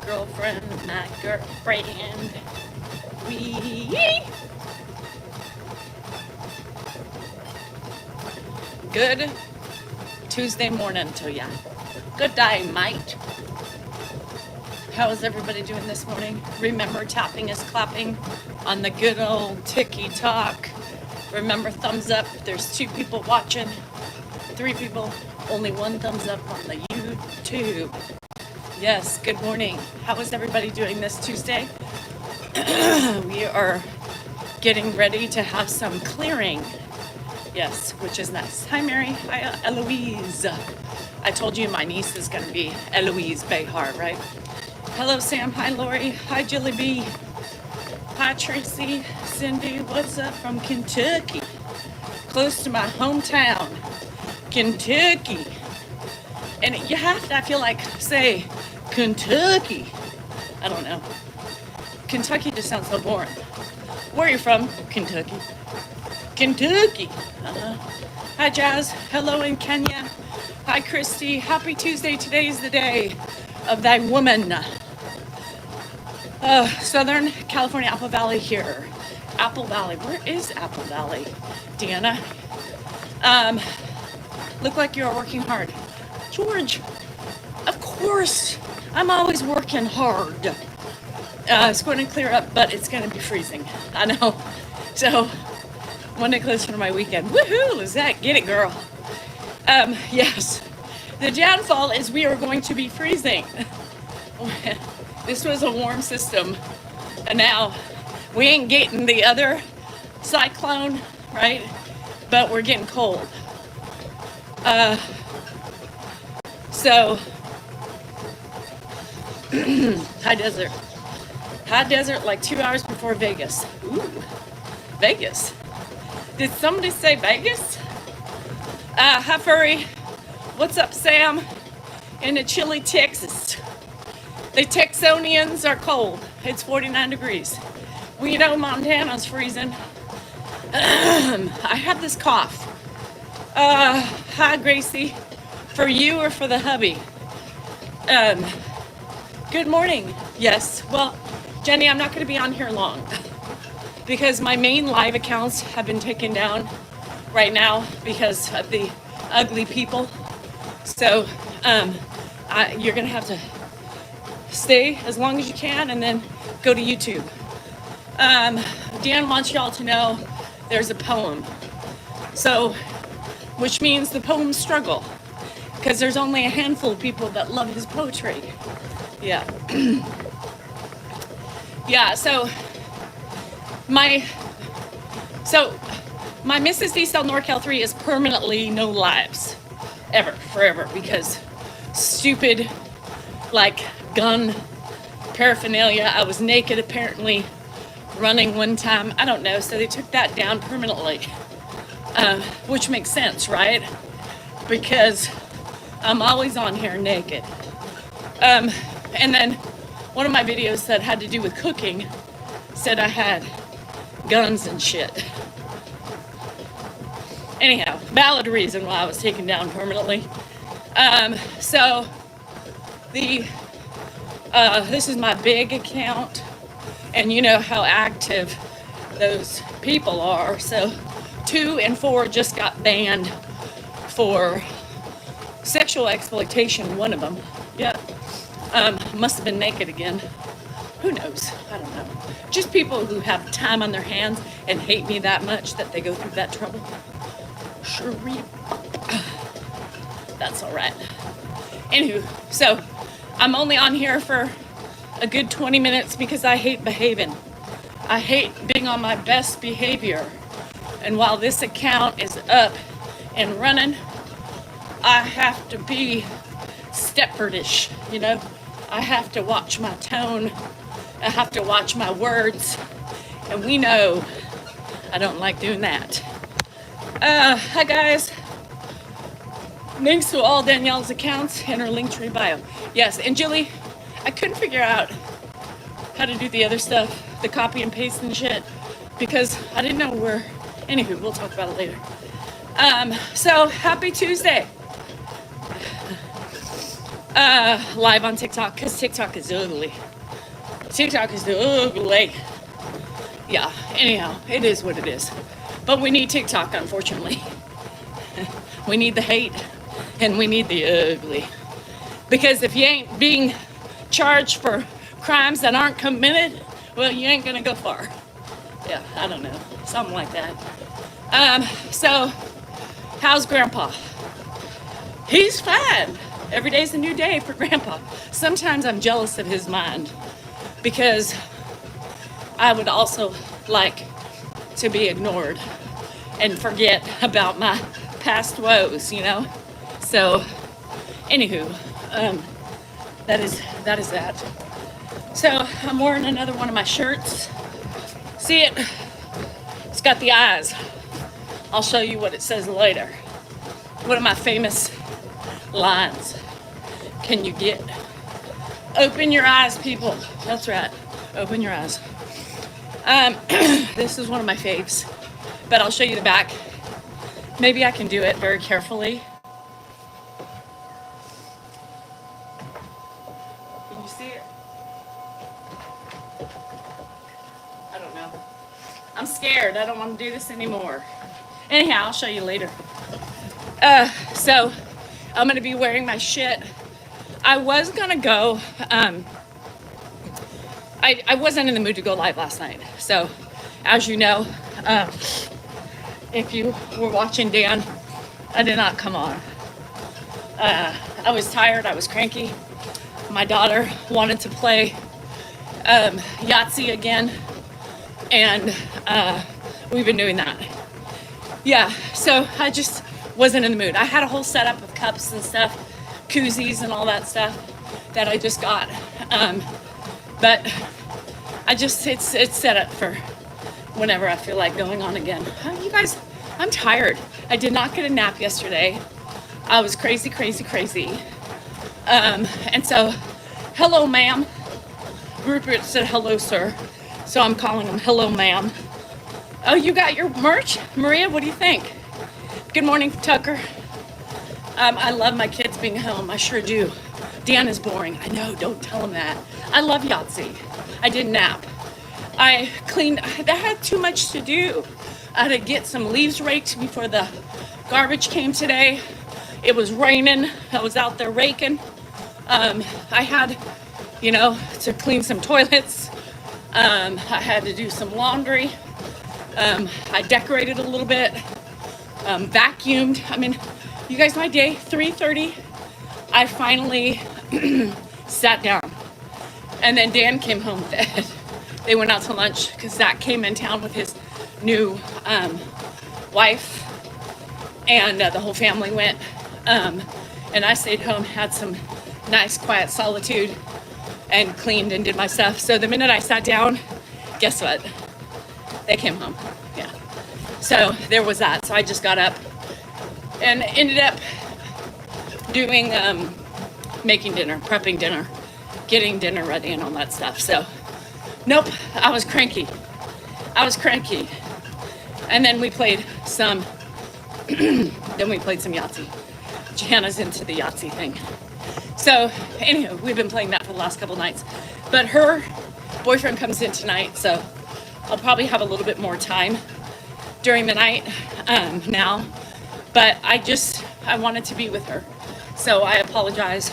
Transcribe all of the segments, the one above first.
girlfriend, my girlfriend. We good Tuesday morning to ya. Good day, mate. How is everybody doing this morning? Remember, tapping is clapping on the good old TikTok. Remember, thumbs up. There's 2 people watching, 3 people, only 1 thumbs up on the YouTube. Yes, good morning. How is everybody doing this Tuesday? We are getting ready to have some clearing. Yes, which is nice. Hi, Mary. Hi, Eloise. I told you my niece is going to be Eloise Behar, right? Hello, Sam. Hi, Lori. Hi, Jilly B. Hi, Tracy. Cindy, what's up from Kentucky? Close to my hometown, Kentucky. And you have to, I feel like, say Kentucky. I don't know. Kentucky just sounds so boring. Where are you from? Kentucky. Kentucky. Hi, Jazz. Hello in Kenya. Hi, Christy. Happy Tuesday. Today's the day of thy woman. Southern California, Apple Valley here. Apple Valley. Where is Apple Valley, Deanna? Look like you're working hard. George, of course. I'm always working hard. It's going to clear up, but it's going to be freezing. I know. So, one day closer to my weekend. Woohoo, Lizette, get it, girl. Yes. The downfall is we are going to be freezing. This was a warm system, and now we ain't getting the other cyclone, right? But we're getting cold. So, high desert. High desert, like 2 hours before Vegas. Ooh, Vegas. Did somebody say Vegas? Hi, Furry. What's up, Sam? In the chilly Texas. The Texonians are cold. It's 49 degrees. We know Montana's freezing. I have this cough. Hi, Gracie. For you or for the hubby? Good morning. Yes. Well, Jenny, I'm not going to be on here long because my main live accounts have been taken down right now because of the ugly people. So, you're going to have to stay as long as you can and then go to YouTube. Dan wants y'all to know there's a poem. So, which means the poems struggle because there's only a handful of people that love his poetry. Yeah. Yeah, so my Mrs. D-Cell NorCal 3 is permanently no lives. Ever, forever, because stupid, like, gun paraphernalia. I was naked, apparently, running one time. I don't know, so they took that down permanently. Which makes sense, right? Because I'm always on here naked. And then one of my videos that had to do with cooking said I had guns and shit. Anyhow, valid reason why I was taken down permanently. So this is my big account, and you know how active those people are. So 2 and 4 just got banned for sexual exploitation. One of them, yeah, must have been naked again. Who knows? I don't know. Just people who have time on their hands and hate me that much that they go through that trouble. Sure, that's all right. Anywho, so I'm only on here for a good 20 minutes because I hate behaving. I hate being on my best behavior. And while this account is up and running, I have to be Stepfordish, you know? I have to watch my tone. I have to watch my words. And we know I don't like doing that. Hi guys. Links to all Danielle's accounts in her Linktree bio. Yes, and Jilly, I couldn't figure out how to do the other stuff, the copy and paste and shit, because I didn't know where. Anywho, we'll talk about it later. So happy Tuesday. live on TikTok because TikTok is ugly. TikTok is ugly. Yeah, anyhow, it is what it is. But we need TikTok, unfortunately. We need the hate and we need the ugly. Because if you ain't being charged for crimes that aren't committed, well, you ain't gonna go far. Yeah, I don't know, something like that. So, how's Grandpa? He's fine. Every day's a new day for Grandpa. Sometimes I'm jealous of his mind because I would also like to be ignored and forget about my past woes, you know? So, anywho, that is that. So, I'm wearing another one of my shirts. See it? It's got the eyes. I'll show you what it says later. One of my famous lines. Can you get? Open your eyes, people. That's right. Open your eyes. This is one of my faves, but I'll show you the back. Maybe I can do it very carefully. Can you see it? I don't know. I'm scared. I don't want to do this anymore. Anyhow, I'll show you later. So I'm going to be wearing my shit. I was going to go, I wasn't in the mood to go live last night. So, as you know, if you were watching Dan, I did not come on. I was tired. I was cranky. My daughter wanted to play Yahtzee again. And we've been doing that. Yeah, so I just wasn't in the mood. I had a whole setup of cups and stuff, koozies and all that stuff that I just got. But I just, it's set up for whenever I feel like going on again. You guys, I'm tired. I did not get a nap yesterday. I was crazy. And so, hello, ma'am. Rupert said hello, sir. So I'm calling him hello, ma'am. Oh, you got your merch? Maria, what do you think? Good morning, Tucker. I love my kids being home. I sure do. Dan is boring. I know, don't tell him that. I love Yahtzee. I did nap. I cleaned. I had too much to do. I had to get some leaves raked before the garbage came today. It was raining. I was out there raking. I had, to clean some toilets. I had to do some laundry. I decorated a little bit. Vacuumed. I mean, you guys, my day, 3:30, I finally sat down. And then Dan came home with Ed. They went out to lunch because Zach came in town with his new wife. And the whole family went. And I stayed home, had some nice quiet solitude, and cleaned and did my stuff. So the minute I sat down, guess what? They came home. Yeah. So there was that. So I just got up and ended up doing, making dinner, prepping dinner, getting dinner ready and all that stuff. So, nope, I was cranky. And then we played some, Yahtzee. Johanna's into the Yahtzee thing. So, anywho, we've been playing that for the last couple nights. But her boyfriend comes in tonight, so I'll probably have a little bit more time during the night now. But I wanted to be with her. So I apologize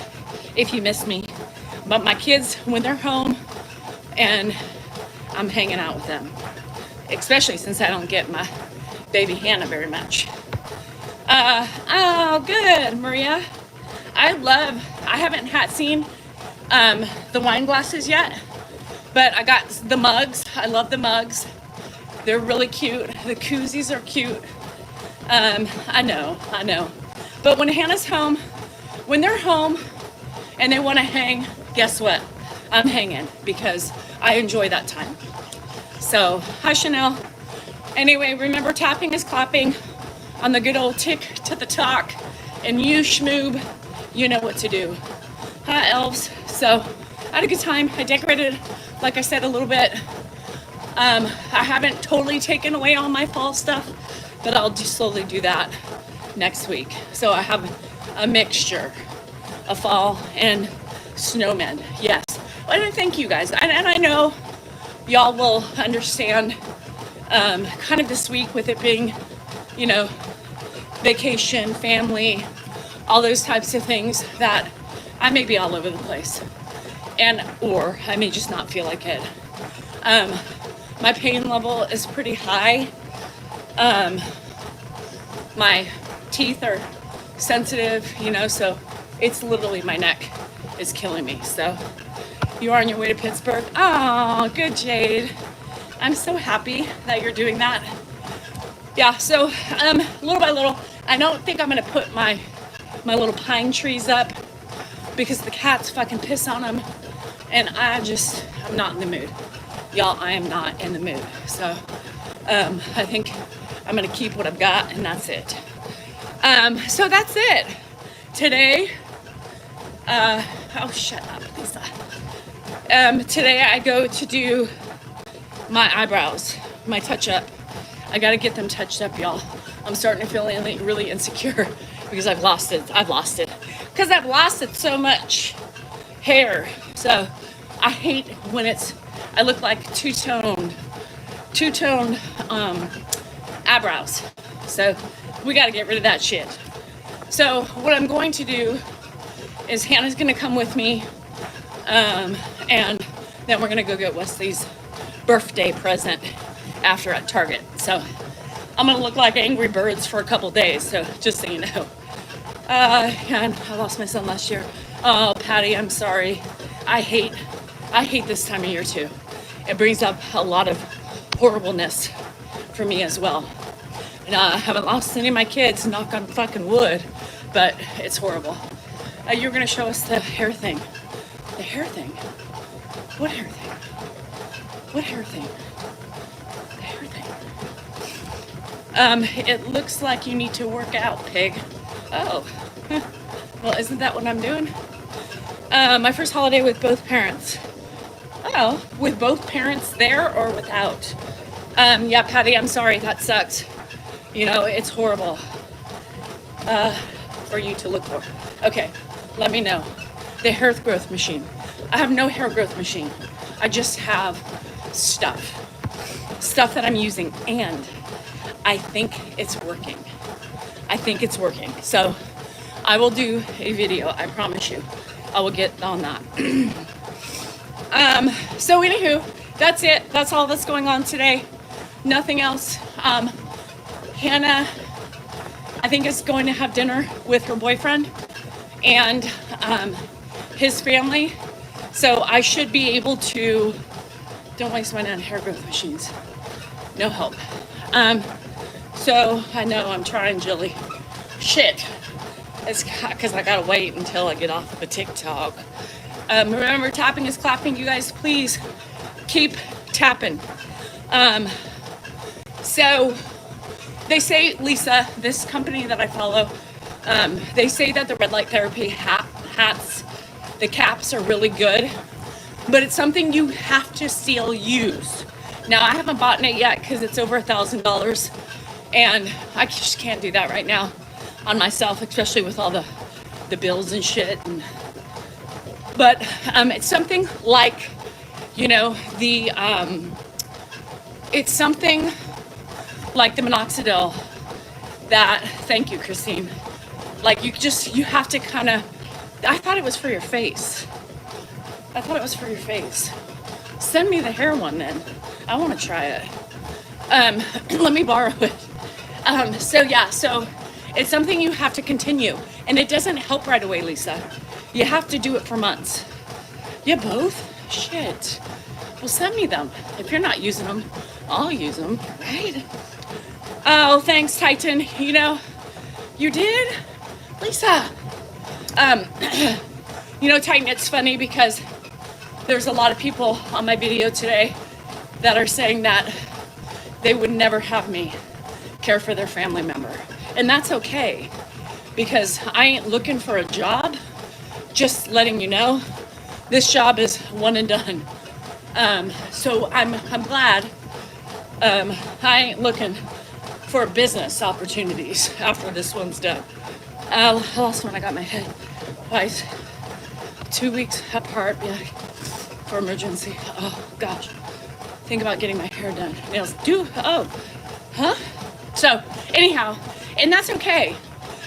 if you miss me. But my kids, when they're home and I'm hanging out with them, especially since I don't get my baby Hannah very much. Oh, good, Maria. I haven't seen the wine glasses yet, but I got the mugs. I love the mugs. They're really cute. The koozies are cute. I know. But when Hannah's home, when they're home and they want to hang, guess what? I'm hanging because I enjoy that time. So, hi, Chanel. Anyway, remember, tapping is clapping on the good old tick to the talk. And you, schmoob, you know what to do. Hi, elves. So, I had a good time. I decorated, like I said, a little bit. I haven't totally taken away all my fall stuff, but I'll slowly do that next week. So I have a mixture a fall and snowmen. Yes. Well, thank you guys. And I know y'all will understand kind of this week with it being, you know, vacation, family, all those types of things, that I may be all over the place. Or I may just not feel like it. My pain level is pretty high. My teeth are sensitive, you know, so it's literally my neck is killing me. So you are on your way to Pittsburgh. Oh, good, Jade. I'm so happy that you're doing that. Yeah, so little by little, I don't think I'm gonna put my little pine trees up because the cats fucking piss on them, and I'm not in the mood. Y'all, I am not in the mood. So I think I'm gonna keep what I've got, and that's it. So that's it. Today, oh, shut up, Lisa. Today I go to do my eyebrows, my touch-up. I gotta get them touched up, y'all. I'm starting to feel really insecure because I've lost it. Because I've lost so much hair. So I hate when I look like two-toned eyebrows. So we gotta get rid of that shit. So what I'm going to do is Hannah's gonna come with me, and then we're gonna go get Wesley's birthday present after at Target. So I'm gonna look like Angry Birds for a couple days, so just so you know. And I lost my son last year. Oh, Patty, I'm sorry. I hate this time of year too. It brings up a lot of horribleness for me as well. And I haven't lost any of my kids, knock on fucking wood, but it's horrible. You're gonna show us the hair thing. The hair thing? What hair thing? What hair thing? The hair thing. It looks like you need to work out, pig. Oh, well, isn't that what I'm doing? My first holiday with both parents. Oh, with both parents there or without? Yeah, Patty, I'm sorry, that sucks. You know, it's horrible for you to look for. Okay, let me know. The hair growth machine. I have no hair growth machine. I just have stuff that I'm using, and I think it's working. So I will do a video, I promise you. I will get on that. So anywho, that's it. That's all that's going on today. Nothing else. Hannah, I think, is going to have dinner with her boyfriend and his family. So I should be able to, don't waste money on hair growth machines. No help. So I know I'm trying, Jilly. Shit. It's because I gotta wait until I get off of a TikTok. Remember, tapping is clapping. You guys, please keep tapping. So they say, Lisa, this company that I follow, they say that the red light therapy hats, the caps are really good, but it's something you have to still use. Now, I haven't bought it yet because it's over $1,000, and I just can't do that right now on myself, especially with all the bills and shit. But it's something like, you know, it's something like the minoxidil that, thank you, Christine. Like you have to kind of, I thought it was for your face. Send me the hair one then. I want to try it. Let me borrow it. So it's something you have to continue, and it doesn't help right away, Lisa. You have to do it for months. You both? Shit. Well, send me them. If you're not using them, I'll use them, right? Oh, thanks, Titan. You know, you did? Lisa. You know, Titan, it's funny because there's a lot of people on my video today that are saying that they would never have me care for their family member. And that's okay, because I ain't looking for a job. Just letting you know, this job is one and done. So I'm glad I ain't looking for business opportunities after this one's done. I lost when I got my head twice, 2 weeks apart, yeah, for emergency. Oh gosh, think about getting my hair done, nails. Huh? So anyhow, and that's okay.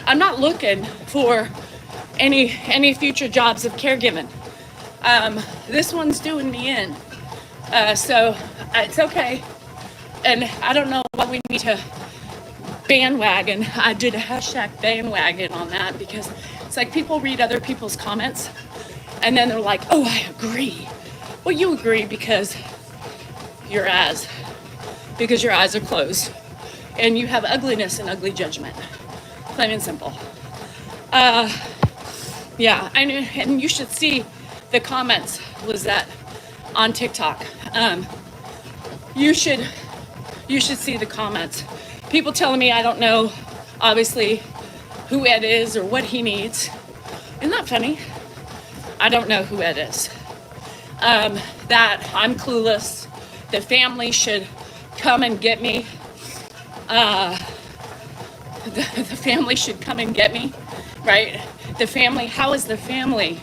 I'm not looking for any future jobs of caregiving. This one's doing me in. So it's okay. And I don't know why we need to bandwagon. I did a hashtag bandwagon on that because it's like people read other people's comments and then they're like, oh, I agree. Well, you agree because your eyes are closed and you have ugliness and ugly judgment. Plain and simple. Yeah, and you should see the comments, Lizette, on TikTok. You should see the comments. People telling me I don't know, obviously, who Ed is or what he needs. Isn't that funny? I don't know who Ed is. That I'm clueless. The family should come and get me. The family should come and get me, right? The family, how is the family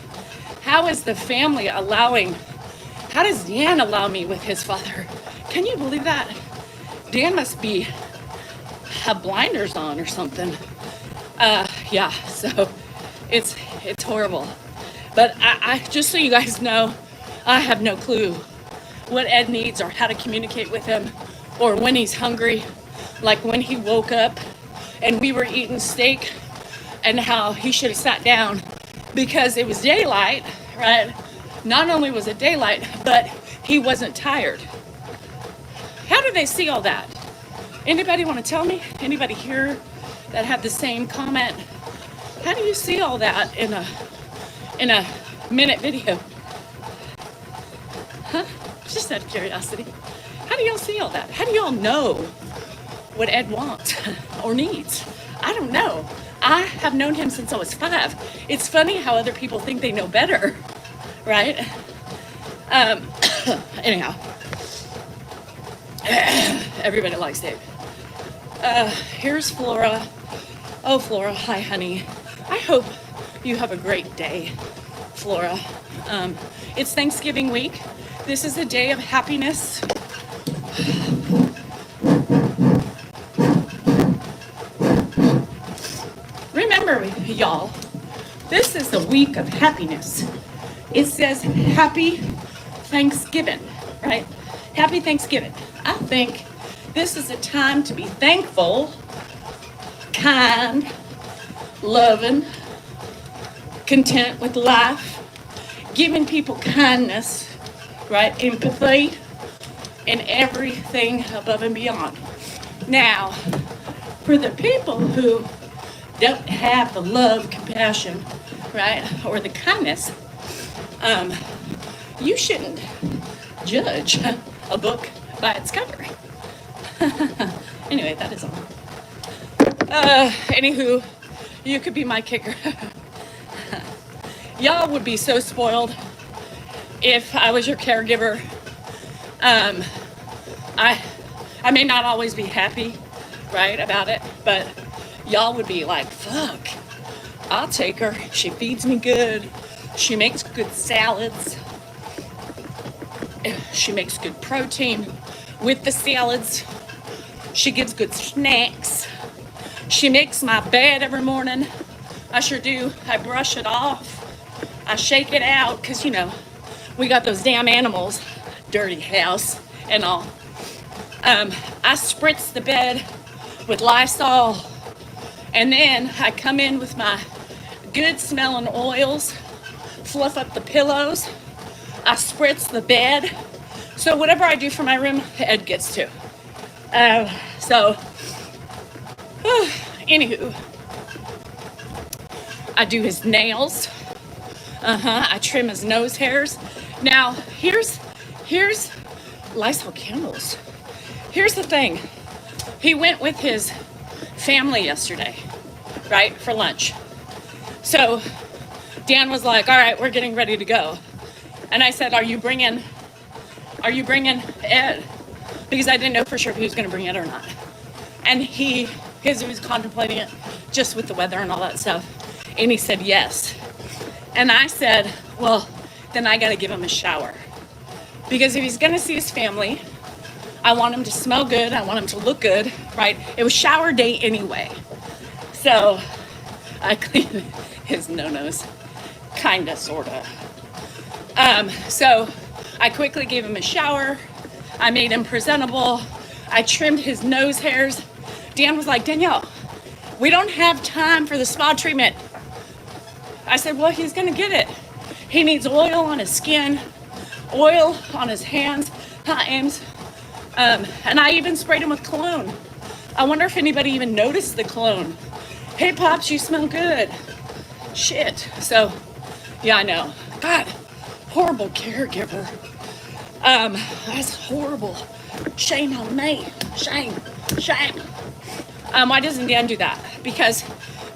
allowing, how does Dan allow me with his father? Can you believe that? Dan must have blinders on or something. Yeah, so it's horrible. But I just so you guys know, I have no clue what Ed needs or how to communicate with him or when he's hungry, like when he woke up and we were eating steak and how he should have sat down because it was daylight, right? Not only was it daylight, but he wasn't tired. How do they see all that? Anybody want to tell me? Anybody here that had the same comment? How do you see all that in a minute video? Huh? Just out of curiosity. How do y'all see all that? How do y'all know what Ed wants or needs? I don't know. I have known him since I was 5. It's funny how other people think they know better, right? Anyhow, everybody likes Dave. Here's Flora. Oh, Flora, hi, honey. I hope you have a great day, Flora. It's Thanksgiving week. This is a day of happiness. Remember, y'all, this is the week of happiness. It says Happy Thanksgiving, right? Happy Thanksgiving. I think this is a time to be thankful, kind, loving, content with life, giving people kindness, right? Empathy, and everything above and beyond. Now, for the people who don't have the love, compassion, right, or the kindness, you shouldn't judge a book by its cover. Anyway, that is all. Anywho, you could be my kicker. Y'all would be so spoiled if I was your caregiver. I may not always be happy, right, about it, but y'all would be like, fuck, I'll take her. She feeds me good. She makes good salads. She makes good protein with the salads. She gives good snacks. She makes my bed every morning. I sure do. I brush it off. I shake it out because, you know, we got those damn animals. Dirty house and all. I spritz the bed with Lysol. And then I come in with my good smelling oils, fluff up the pillows. I spritz the bed. So whatever I do for my room, Ed gets to. Anywho, I do his nails. I trim his nose hairs. Now, here's Lysol candles. Here's the thing. He went with his family yesterday, right, for lunch. So Dan was like, all right, we're getting ready to go. And I said, are you bringing Ed? Because I didn't know for sure if he was going to bring Ed or not. And he was contemplating it just with the weather and all that stuff. And he said yes. And I said, well, then I got to give him a shower. Because if he's going to see his family, I want him to smell good. I want him to look good, right? It was shower day anyway. So I cleaned his no-nos, kind of, sort of. So I quickly gave him a shower. I made him presentable. I trimmed his nose hairs. Dan was like, Danielle, we don't have time for the spa treatment. I said, well, he's gonna get it. He needs oil on his skin, oil on his hands, times. And I even sprayed him with cologne. I wonder if anybody even noticed the cologne. Hey, Pops, you smell good. Shit. So, yeah, I know. God, horrible caregiver. That's horrible. Shame on me. Shame. Why doesn't Dan do that? Because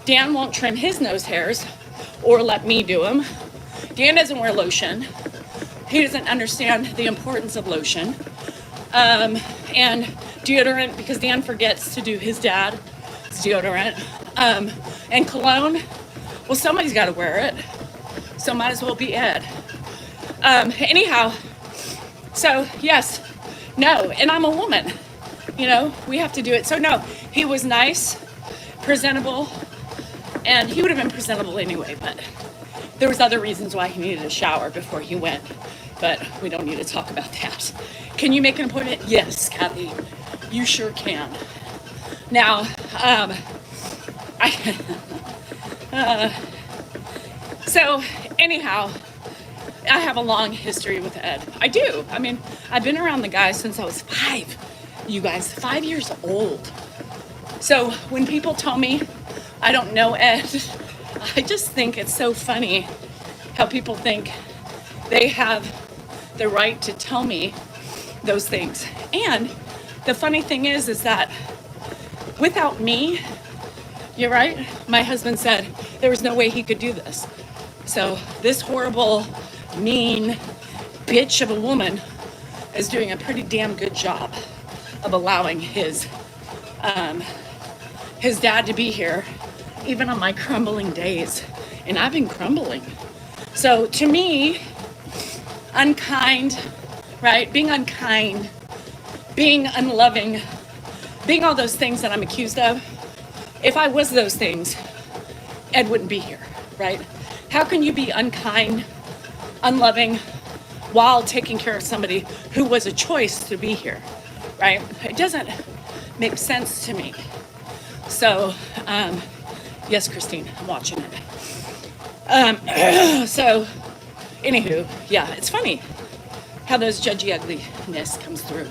Dan won't trim his nose hairs or let me do them. Dan doesn't wear lotion. He doesn't understand the importance of lotion. And deodorant, because Dan forgets to do his dad's deodorant. And cologne, well, somebody's got to wear it. So might as well be Ed. Anyhow, so yes, no, and I'm a woman. You know, we have to do it. So no, he was nice, presentable, and he would have been presentable anyway, but there was other reasons why he needed a shower before he went, but we don't need to talk about that. Can you make an appointment? Yes, Kathy, you sure can. Now, so anyhow, I have a long history with Ed. I do. I mean, I've been around the guy since I was 5. You guys, 5 years old. So when people tell me I don't know Ed, I just think it's so funny how people think they have the right to tell me those things. And the funny thing is that without me, you're right, my husband said there was no way he could do this. So this horrible, mean bitch of a woman is doing a pretty damn good job of allowing his dad to be here, even on my crumbling days. And I've been crumbling. So to me, unkind, right? Being unkind, being unloving, being all those things that I'm accused of. If I was those things, Ed wouldn't be here, right? How can you be unkind, unloving, while taking care of somebody who was a choice to be here, right? It doesn't make sense to me. So, yes, Christine, I'm watching it. So, anywho, yeah, it's funny how those judgy ugliness comes through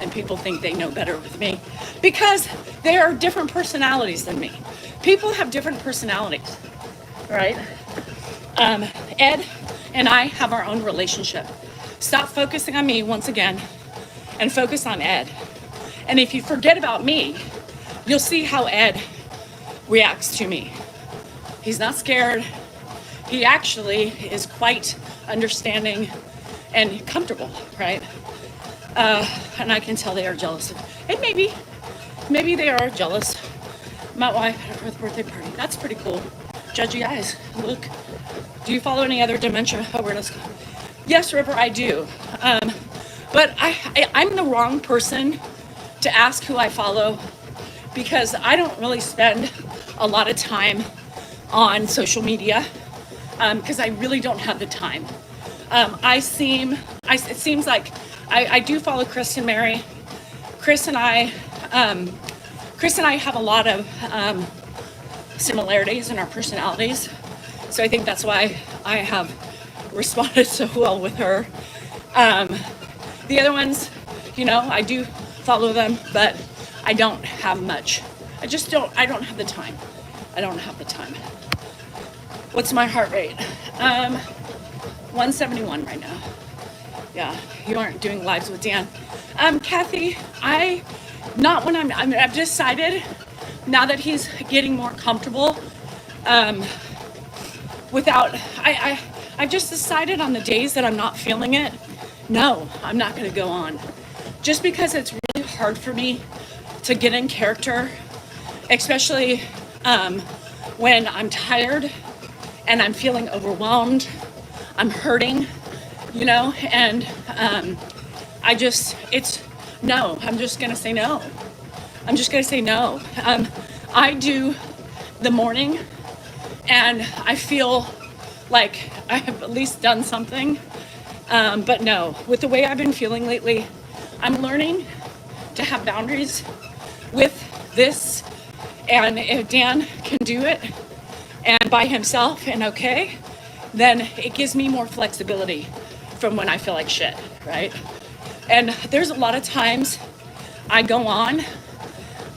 and people think they know better with me because they are different personalities than me. People have different personalities, right? Ed and I have our own relationship. Stop focusing on me once again and focus on Ed. And if you forget about me, you'll see how Ed reacts to me. He's not scared. He actually is quite understanding and comfortable, right? And I can tell they are jealous. And maybe they are jealous. My wife had her birthday party. That's pretty cool. Judgy eyes. Look. Do you follow any other dementia awareness? Yes, River, I do. But I'm the wrong person to ask who I follow because I don't really spend a lot of time on social media because I really don't have the time. It seems like I do follow Chris and Mary. Chris and I have a lot of similarities in our personalities. So I think that's why I have responded so well with her. The other ones, I do follow them, but I don't have much. I don't have the time. I don't have the time. What's my heart rate? 171 right now. Yeah, you aren't doing lives with Dan. Kathy, I've decided now that he's getting more comfortable, I've just decided on the days that I'm not feeling it, no, I'm not going to go on. Just because it's really hard for me to get in character, especially when I'm tired and I'm feeling overwhelmed. I'm hurting, you know, and I'm just gonna say no. I'm just gonna say no. I do the morning and I feel like I have at least done something. But no, with the way I've been feeling lately, I'm learning to have boundaries with this. And if Dan can do it and by himself and okay, then it gives me more flexibility from when I feel like shit, right? And there's a lot of times I go on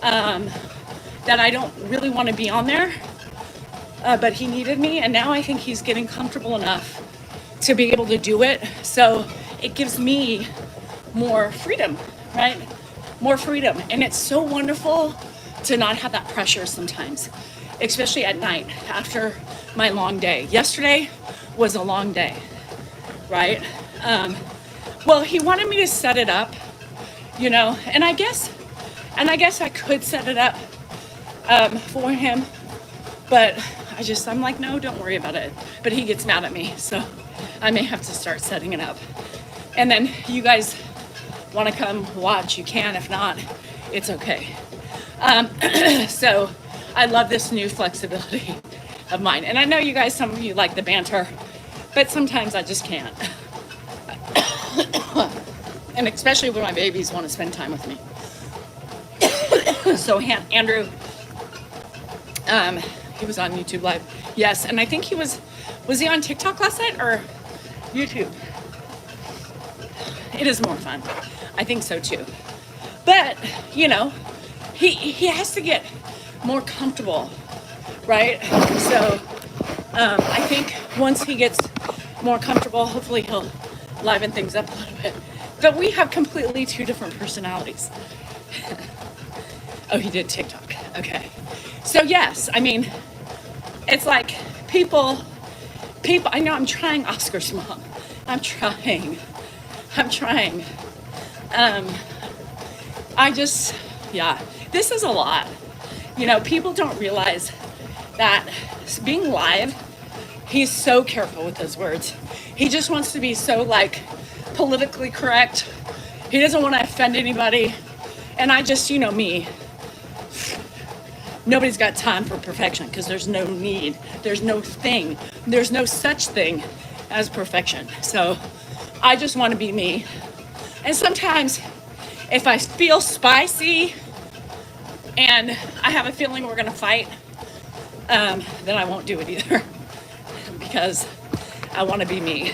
that I don't really want to be on there, but he needed me, and now I think he's getting comfortable enough to be able to do it. So it gives me more freedom, right? More freedom. And it's so wonderful to not have that pressure sometimes, especially at night after my long day. Yesterday was a long day, right? Well, he wanted me to set it up, you know, and I guess I could set it up for him, but I'm like, no, don't worry about it. But he gets mad at me, so I may have to start setting it up. And then you guys want to come watch, you can. If not, it's okay. So I love this new flexibility of mine. And I know you guys, some of you like the banter, but sometimes I just can't. And especially when my babies want to spend time with me. So Andrew, he was on YouTube Live. Yes, and I think was he on TikTok last night or YouTube? It is more fun. I think so too. But, you know, he has to get more comfortable, right? So I think once he gets more comfortable, hopefully he'll liven things up a little bit. But we have completely two different personalities. Oh, he did TikTok. Okay. So yes, I mean, it's like people, I know I'm trying, Oscar's mom. I'm trying. This is a lot. You know, people don't realize that being live, he's so careful with his words. He just wants to be so like politically correct. He doesn't want to offend anybody. And I just, you know me, nobody's got time for perfection because there's no need. There's no such thing as perfection. So I just want to be me. And sometimes if I feel spicy and I have a feeling we're going to fight, then I won't do it either because I want to be me.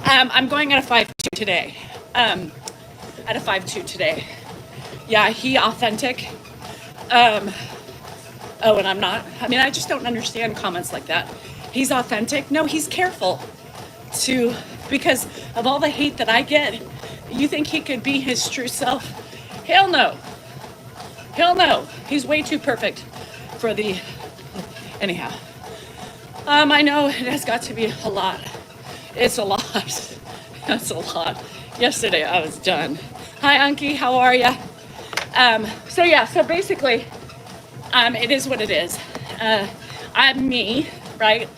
I'm going at a 5'2" today. At a 5'2" today. Yeah, he authentic. Oh, and I'm not. I mean, I just don't understand comments like that. He's authentic. No, he's careful because of all the hate that I get. You think he could be his true self? Hell no. Hell no. He's way too perfect for anyhow. I know it has got to be a lot. It's a lot. That's a lot. Yesterday I was done. Hi, Anki. How are ya? So basically, it is what it is. I'm me, right?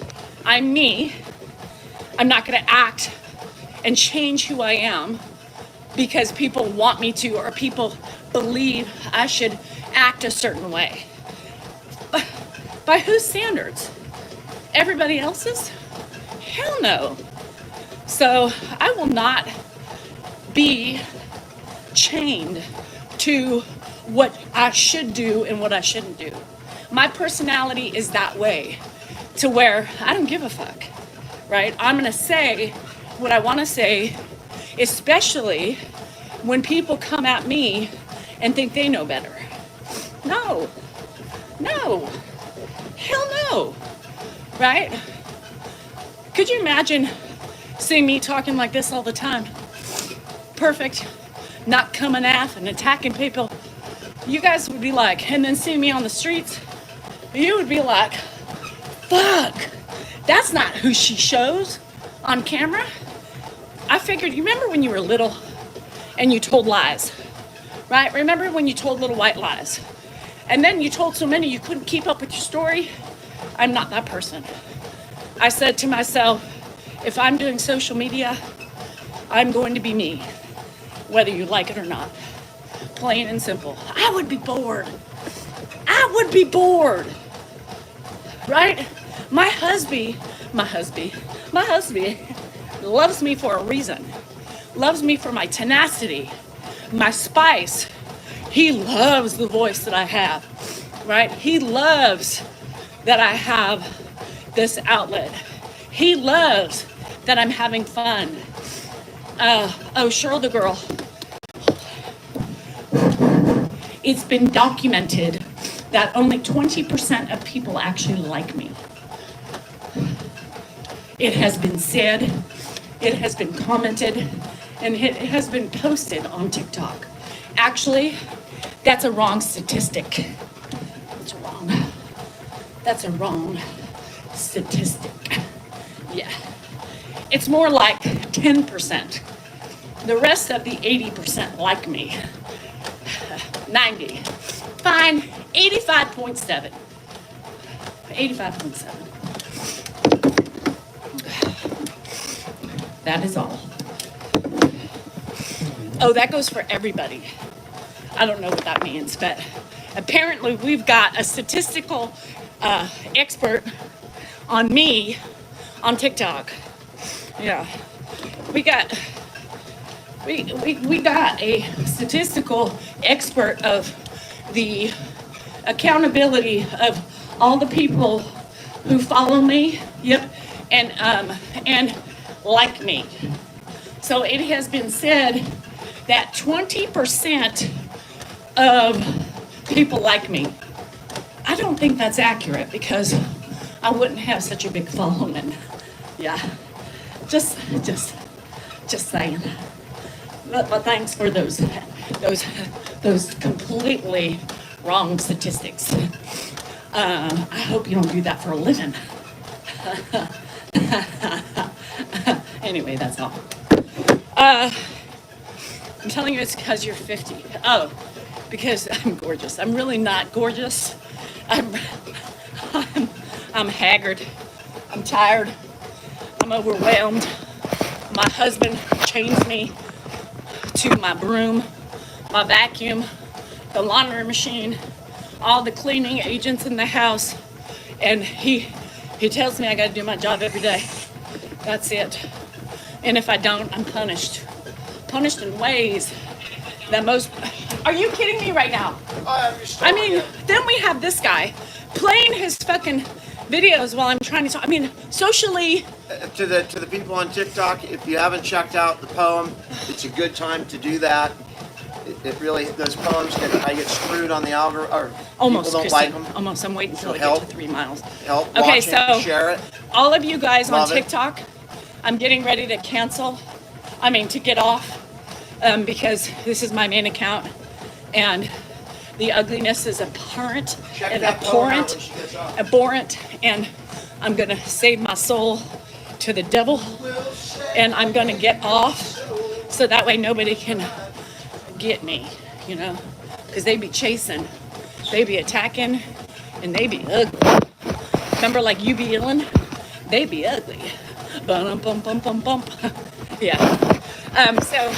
I'm me. I'm not going to act and change who I am because people want me to or people believe I should act a certain way. By whose standards? Everybody else's? Hell no. So I will not be chained to what I should do and what I shouldn't do. My personality is that way to where I don't give a fuck, right? I'm gonna say what I wanna say, especially when people come at me and think they know better. No, hell no, right? Could you imagine seeing me talking like this all the time? Perfect, not coming at and attacking people. You guys would be like, and then seeing me on the streets, you would be like, fuck, that's not who she shows on camera. I figured, you remember when you were little and you told lies, right? Remember when you told little white lies? And then you told so many you couldn't keep up with your story? I'm not that person. I said to myself, if I'm doing social media, I'm going to be me, whether you like it or not. Plain and simple. I would be bored. I would be bored, right? My husband loves me for a reason. Loves me for my tenacity, my spice. He loves the voice that I have, right? He loves that I have this outlet. He loves that I'm having fun. Cheryl the girl. It's been documented that only 20% of people actually like me. It has been said, it has been commented, and it has been posted on TikTok. Actually, that's a wrong statistic. It's wrong. That's a wrong statistic. Yeah. It's more like 10%. The rest of the 80% like me. 90. Fine. 85.7. 85.7. That is all. Oh, that goes for everybody. I don't know what that means, but apparently we've got a statistical expert on me on TikTok. Yeah, we got a statistical expert of the accountability of all the people who follow me. Yep, and like me. So it has been said that 20% of people like me. I don't think that's accurate because I wouldn't have such a big following. Yeah, just saying. But thanks for those completely wrong statistics. I hope you don't do that for a living. Anyway, that's all. I'm telling you it's because you're 50. Oh, because I'm gorgeous. I'm really not gorgeous. I'm haggard. I'm tired. I'm overwhelmed. My husband chains me to my broom, my vacuum, the laundry machine, all the cleaning agents in the house, and he tells me I gotta do my job every day. That's it. And if I don't, I'm punished. Punished in ways that most... Are you kidding me right now? I mean, then we have this guy playing his fucking videos while I'm trying to talk. I mean, socially... To the people on TikTok, if you haven't checked out the poem, it's a good time to do that. It really, those poems, I get screwed on the algorithm, or almost, people don't Kristen, like them. Almost, I'm waiting until So I get to 3 miles. Help Okay, watch so it, share it. All of you guys Love on TikTok, I'm getting ready to to get off, because this is my main account, and the ugliness is abhorrent, and abhorrent, and I'm gonna save my soul to the devil, and I'm gonna get off, so that way nobody can get me, you know, because they be chasing, they be attacking, and they be ugly. Remember, like you be yelling, they be ugly. Bum bum bum bum bum. Yeah. So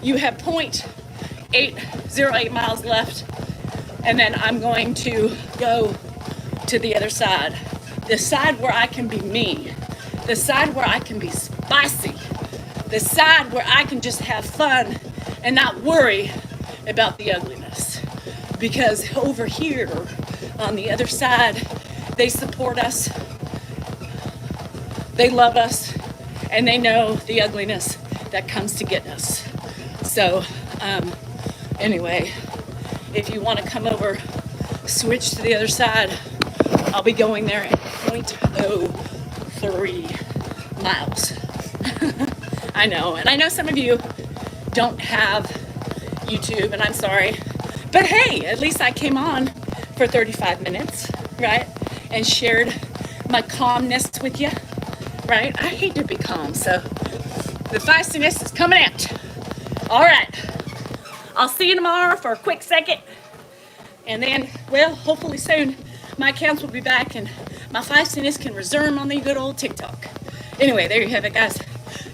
you have 0.808 miles left, and then I'm going to go to the other side. The side where I can be me. The side where I can be spicy. The side where I can just have fun and not worry about the ugliness. Because over here, on the other side, they support us, they love us, and they know the ugliness that comes to get us. So, anyway, if you want to come over, switch to the other side, I'll be going there at 0.03 miles. I know, and I know some of you don't have YouTube, and I'm sorry, but hey, at least I came on for 35 minutes, right, and shared my calmness with you, right? I hate to be calm, so the feistiness is coming out. All right, I'll see you tomorrow for a quick second, and then, well, hopefully soon, my accounts will be back, and My 5 cents can reserve on the good old TikTok. Anyway, there you have it, guys.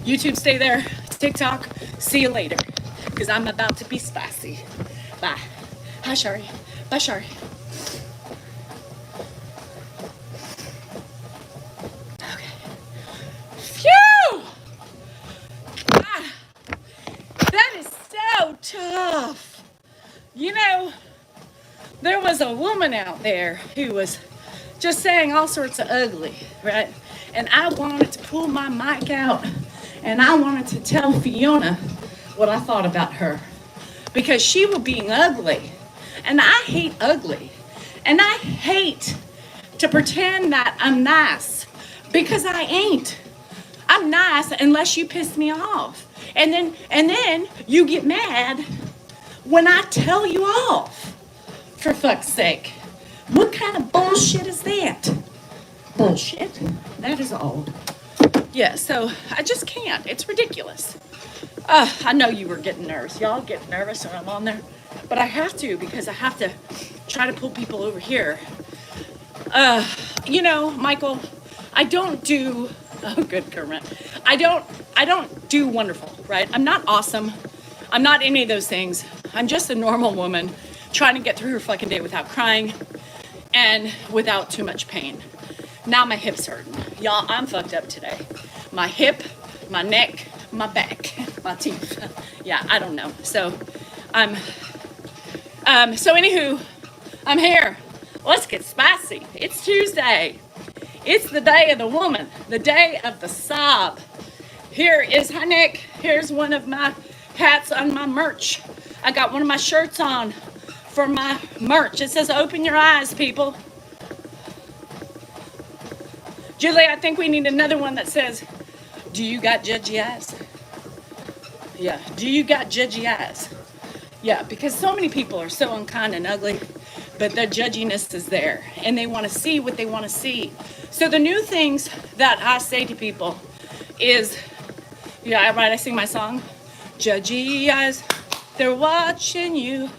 YouTube, stay there. TikTok, see you later. Because I'm about to be spicy. Bye. Hi, Shari. Bye, Shari. Okay. Phew! God, that is so tough. You know, there was a woman out there who was just saying all sorts of ugly, right? And I wanted to pull my mic out and I wanted to tell Fiona what I thought about her because she was being ugly. And I hate ugly. And I hate to pretend that I'm nice because I ain't. I'm nice unless you piss me off. And then you get mad when I tell you off. For fuck's sake. What kind of bullshit is that? Bullshit. That is all. Yeah, so I just can't. It's ridiculous. I know you were getting nervous. Y'all get nervous when I'm on there. But I have to because I have to try to pull people over here. You know, Michael, I don't do, oh good Kermit. I don't do wonderful, right? I'm not awesome. I'm not any of those things. I'm just a normal woman trying to get through her fucking day without crying and without too much pain. Now my hip's hurting. Y'all, I'm fucked up today. My hip, my neck, my back, my teeth. Yeah, I don't know. So anywho, I'm here. Let's get spicy. It's Tuesday. It's the day of the woman, the day of the sob. Here is, hi Nick, here's one of my hats on my merch. I got one of my shirts on for my merch. It says, open your eyes, people. Julie, I think we need another one that says, do you got judgy eyes? Yeah, do you got judgy eyes? Yeah, because so many people are so unkind and ugly, but their judginess is there, and they want to see what they want to see. So the new things that I say to people is, yeah, right, I sing my song, judgy eyes, they're watching you.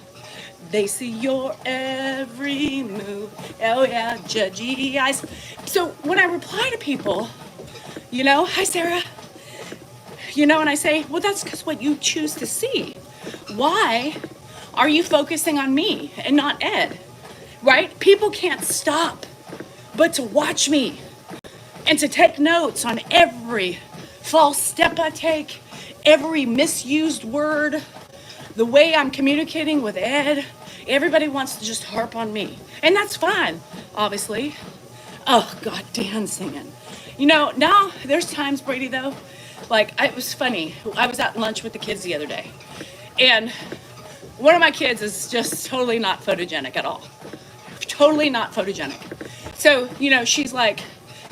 They see your every move. Oh yeah, judgy eyes. So when I reply to people, you know, hi Sarah, you know, and I say, well, that's because what you choose to see. Why are you focusing on me and not Ed? Right? People can't stop but to watch me and to take notes on every false step I take, every misused word, the way I'm communicating with Ed. Everybody wants to just harp on me. And that's fine, obviously. Oh, God, Dan singing. You know, now there's times, Brady, though, like, it was funny. I was at lunch with the kids the other day. And one of my kids is just totally not photogenic at all. Totally not photogenic. So, you know, she's like,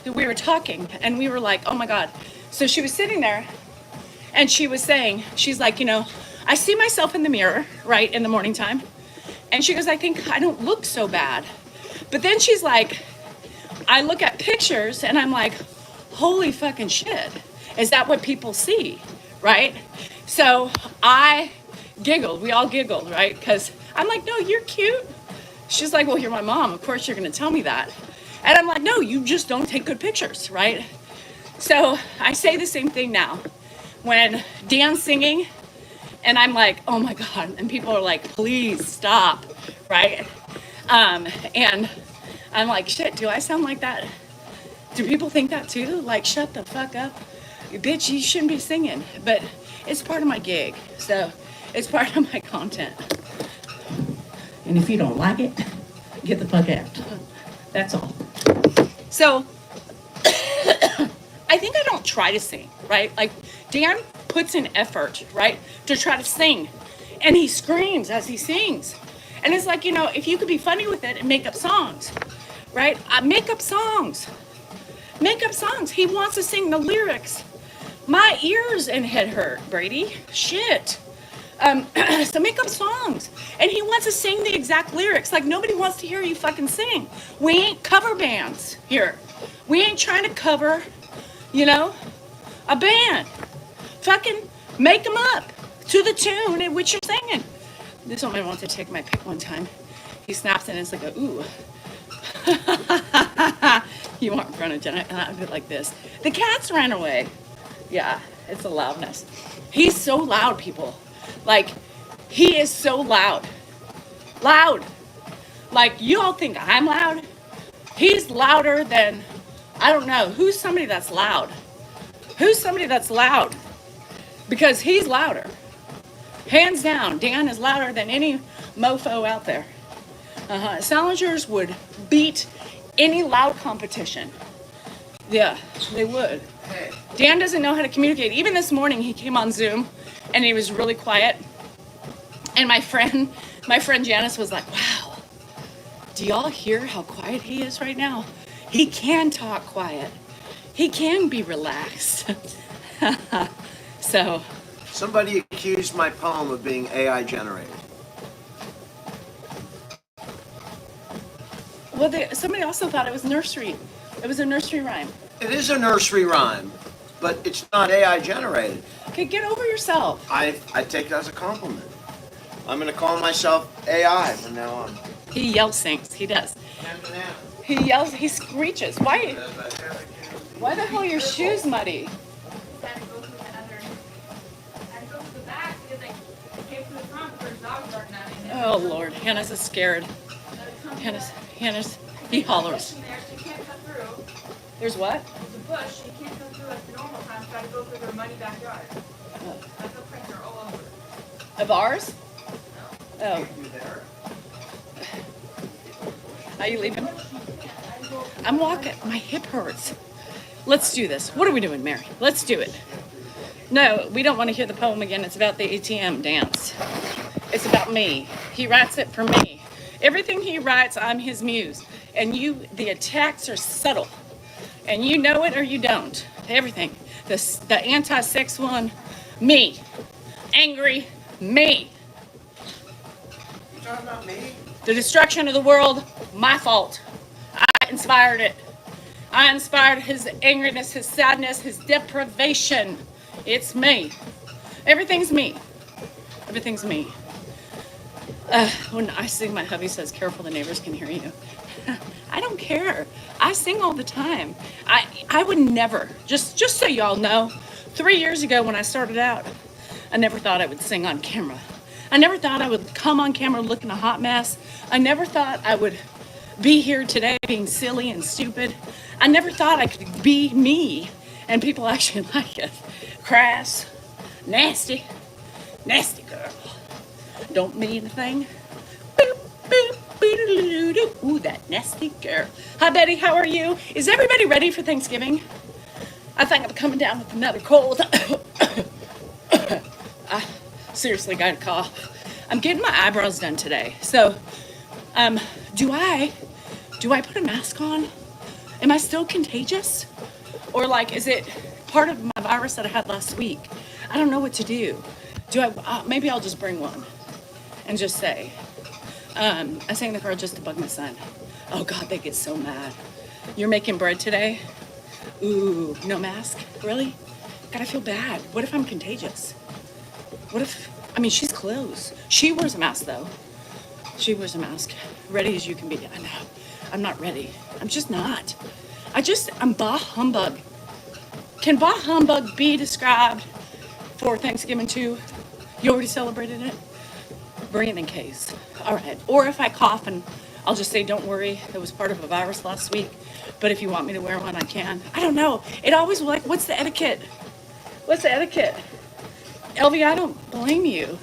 we were talking, and we were like, oh, my God. So she was sitting there, and she was saying, she's like, you know, I see myself in the mirror, right, in the morning time. And she goes, I think I don't look so bad. But then she's like, I look at pictures and I'm like, holy fucking shit. Is that what people see? Right? So I giggled. We all giggled, right? Because I'm like, no, you're cute. She's like, well, you're my mom. Of course you're going to tell me that. And I'm like, no, you just don't take good pictures, right? So I say the same thing now. When Dan's singing, and I'm like, oh my God. And people are like, please stop, right? And I'm like, shit, do I sound like that? Do people think that too? Like, shut the fuck up. Bitch, you shouldn't be singing. But it's part of my gig. So it's part of my content. And if you don't like it, get the fuck out. That's all. So I think I don't try to sing, right? Like, Dan puts in effort, right, to try to sing. And he screams as he sings. And it's like, you know, if you could be funny with it and make up songs, right? Make up songs. Make up songs. He wants to sing the lyrics. My ears and head hurt, Brady. Shit. So make up songs. And he wants to sing the exact lyrics. Like, nobody wants to hear you fucking sing. We ain't cover bands here. We ain't trying to cover, you know, a band. Fucking make them up to the tune in which you're singing. This one I want to take my pick one time. He snaps and it's like a ooh. You are in front of Jenna, and I'd be like this. The cats ran away. Yeah, it's the loudness. He's so loud, people. Like, he is so loud. Loud. Like, you all think I'm loud? He's louder than, I don't know, who's somebody that's loud? Who's somebody that's loud? Because he's louder. Hands down, Dan is louder than any mofo out there. Salingers would beat any loud competition. Yeah, they would. Dan doesn't know how to communicate. Even this morning, he came on Zoom, and he was really quiet. And my friend Janice was like, wow, do y'all hear how quiet he is right now? He can talk quiet. He can be relaxed. So. Somebody accused my poem of being AI generated. Well, somebody also thought it was nursery. It was a nursery rhyme. It is a nursery rhyme, but it's not AI generated. Okay, get over yourself. I take it as a compliment. I'm going to call myself AI from now on. He yells things. He does. He yells. He screeches. Why the hell are your shoes muddy? Oh Lord, Hannah's is scared. Hannah's, he hollers. There's what? There's a bush. You can't come through at the normal time. Try to go through their muddy backyard. My footprints are all over. Of ours? Oh. Are you leaving? I'm walking. My hip hurts. Let's do this. What are we doing, Mary? Let's do it. No, we don't want to hear the poem again. It's about the ATM dance. It's about me. He writes it for me. Everything he writes, I'm his muse. And the attacks are subtle. And you know it or you don't. Everything. The anti-sex one, me. Angry, me. You talking about me? The destruction of the world, my fault. I inspired it. I inspired his angriness, his sadness, his deprivation. It's me. Everything's me. Everything's me. When I sing, my hubby says, careful, the neighbors can hear you. I don't care. I sing all the time. I would never, just so y'all know, 3 years ago when I started out, I never thought I would sing on camera. I never thought I would come on camera looking a hot mess. I never thought I would be here today being silly and stupid. I never thought I could be me and people actually like it. Crass, nasty girl. Don't mean a thing. Boop, boop, boop, ooh, that nasty girl. Hi, Betty, how are you? Is everybody ready for Thanksgiving? I think I'm coming down with another cold. I seriously got a cough. I'm getting my eyebrows done today. So, do I put a mask on? Am I still contagious? Or is it part of my virus that I had last week? I don't know what to do. Maybe I'll just bring one and just say, I sang the car just to bug my son. Oh God, they get so mad. You're making bread today? Ooh, no mask? Really? God, I feel bad. What if I'm contagious? She's close. She wears a mask though. She wears a mask. Ready as you can be. I know. I'm not ready. I'm just not. I'm bah humbug. Can bah humbug be described for Thanksgiving too? You already celebrated it? Bring it in case. All right. Or if I cough and I'll just say, don't worry, it was part of a virus last week. But if you want me to wear one, I can. I don't know. It always what's the etiquette? What's the etiquette? Elvie, I don't blame you.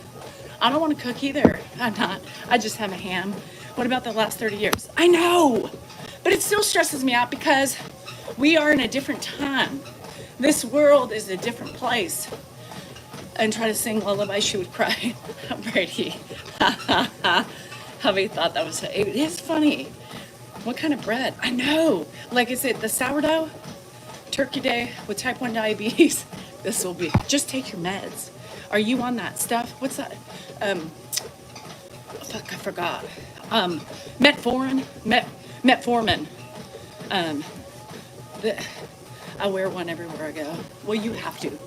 I don't want to cook either. I'm not. I just have a ham. What about the last 30 years? I know. But it still stresses me out because we are in a different time. This world is a different place. And try to sing lullaby, she would cry. Brady. Hubby thought that was, it is funny. What kind of bread? I know. Is it the sourdough? Turkey Day with type 1 diabetes. This will be, just take your meds. Are you on that stuff? What's that? Fuck, I forgot. Metformin. I wear one everywhere I go. Well, you have to.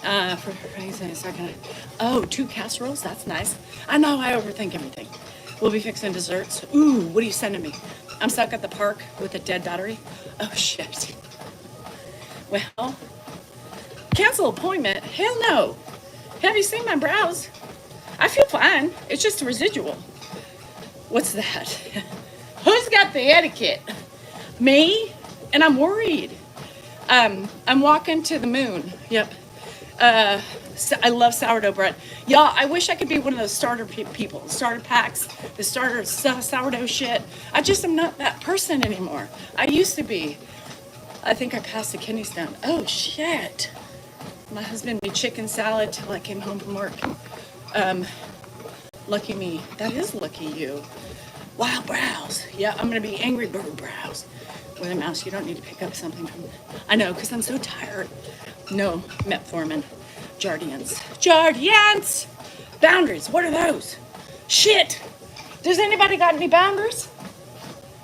For a second. Oh, 2 casseroles? That's nice. I know I overthink everything. We'll be fixing desserts. Ooh, what are you sending me? I'm stuck at the park with a dead battery. Oh shit. Well, cancel appointment? Hell no. Have you seen my brows? I feel fine. It's just a residual. What's that? Who's got the etiquette? Me? And I'm worried. I'm walking to the moon. Yep. I love sourdough bread. Y'all, I wish I could be one of those starter people, starter packs, the starter sourdough shit. I just am not that person anymore. I used to be. I think I passed a kidney stone. Oh shit. My husband made chicken salad till I came home from work. Lucky me. That is lucky you. Wild brows. Yeah, I'm gonna be angry bird brows. With a mouse, you don't need to pick up something from. I know, because I'm so tired. No, metformin. Jardians. Jardians! Boundaries. What are those? Shit! Does anybody got any boundaries?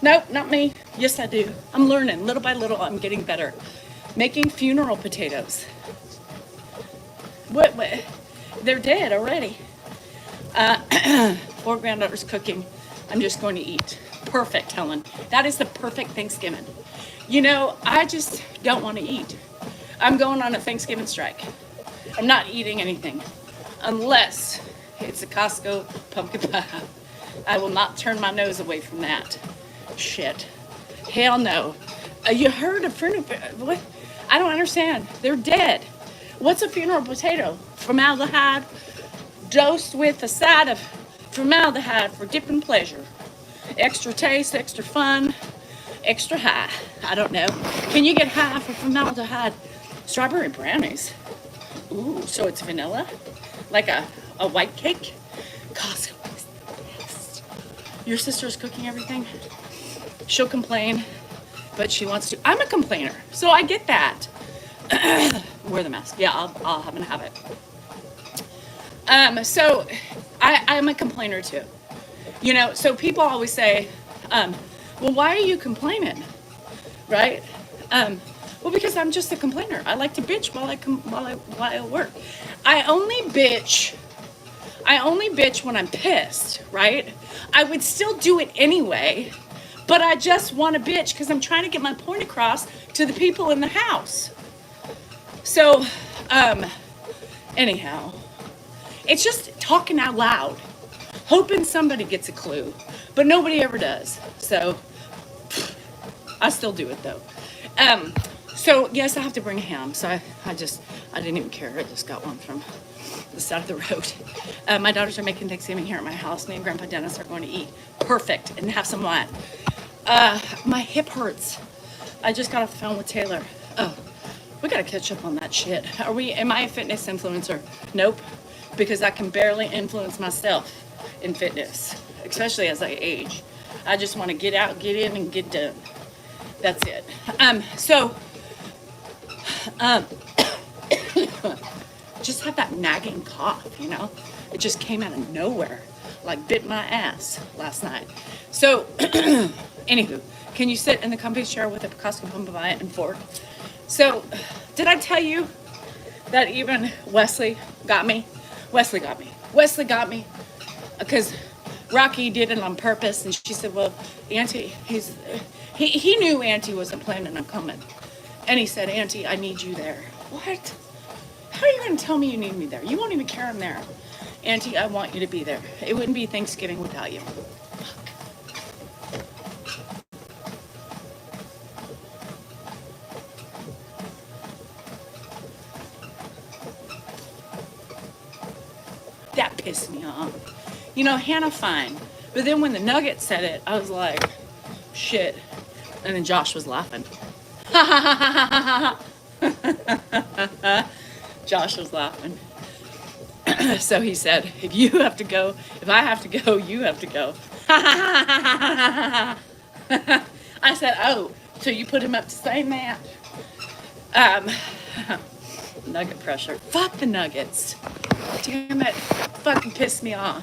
Nope, not me. Yes, I do. I'm learning. Little by little, I'm getting better. Making funeral potatoes. What? They're dead already. 4 granddaughters cooking. I'm just going to eat. Perfect, Helen. That is the perfect Thanksgiving. You know, I just don't want to eat. I'm going on a Thanksgiving strike. I'm not eating anything unless it's a Costco pumpkin pie. I will not turn my nose away from that. Shit. Hell no. You heard of funeral? What? I don't understand. They're dead. What's a funeral potato? Formaldehyde, dosed with a side of formaldehyde for dip and pleasure. Extra taste, extra fun, extra high. I don't know. Can you get high for formaldehyde? Strawberry brownies. Ooh, so it's vanilla? Like a white cake? Costco is the best. Your sister's cooking everything? She'll complain, but she wants to. I'm a complainer, so I get that. Wear the mask. Yeah, I'll have it. So I'm a complainer too. You know, so people always say, well, why are you complaining? Right? Well, because I'm just a complainer. I like to bitch while I work. I only bitch when I'm pissed, right? I would still do it anyway, but I just want to bitch because I'm trying to get my point across to the people in the house. So, anyhow, it's just talking out loud, hoping somebody gets a clue, but nobody ever does. So, I still do it though. So yes, I have to bring a ham. So I didn't even care. I just got one from the side of the road. My daughters are making Thanksgiving here at my house. Me and Grandpa Dennis are going to eat. Perfect, and have some wine. My hip hurts. I just got off the phone with Taylor. Oh, we gotta catch up on that shit. Am I a fitness influencer? Nope, because I can barely influence myself in fitness, especially as I age. I just want to get out, get in, and get done. That's it. Just had that nagging cough, you know? It just came out of nowhere, like bit my ass last night. So, anywho, can you sit in the comfy chair with a Costco pumpkin pie and fork? So, did I tell you that even Wesley got me? Wesley got me. Because Rocky did it on purpose, and she said, well, Auntie, he knew Auntie wasn't planning on coming. And he said, Auntie, I need you there. What? How are you going to tell me you need me there? You won't even care I'm there. Auntie, I want you to be there. It wouldn't be Thanksgiving without you. That pissed me off. You know, Hannah, fine. But then when the Nugget said it, I was like, shit. And then Josh was laughing. Josh was laughing. So he said, if I have to go, you have to go. I said, oh, so you put him up to saying that? Nugget pressure. Fuck the Nuggets. Damn it. Fucking pissed me off.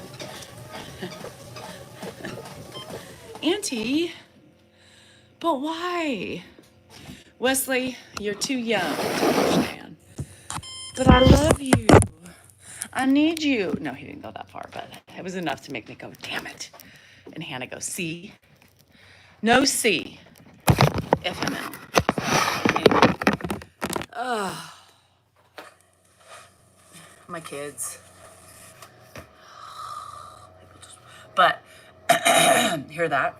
Auntie, but why? Wesley, you're too young to understand. But I love you. I need you. No, he didn't go that far, but it was enough to make me go, damn it. And Hannah goes, see? No C. FML. Oh, my kids. But hear that?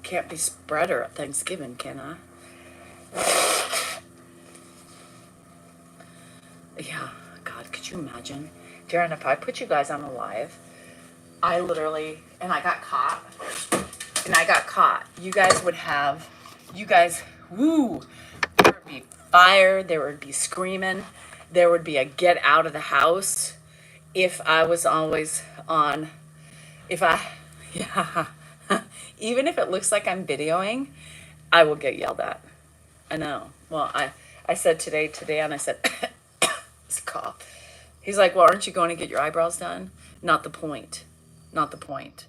Can't be spreader at Thanksgiving, can I? Yeah, God, could you imagine? Darren, if I put you guys on a live, I literally, and I got caught, you guys would have, woo, there would be fire, there would be screaming, there would be a get out of the house if I was always on, if I, yeah, even if it looks like I'm videoing, I will get yelled at. I know. Well, I said today, and I said, it's a cough. He's like, well, aren't you going to get your eyebrows done? Not the point. Not the point.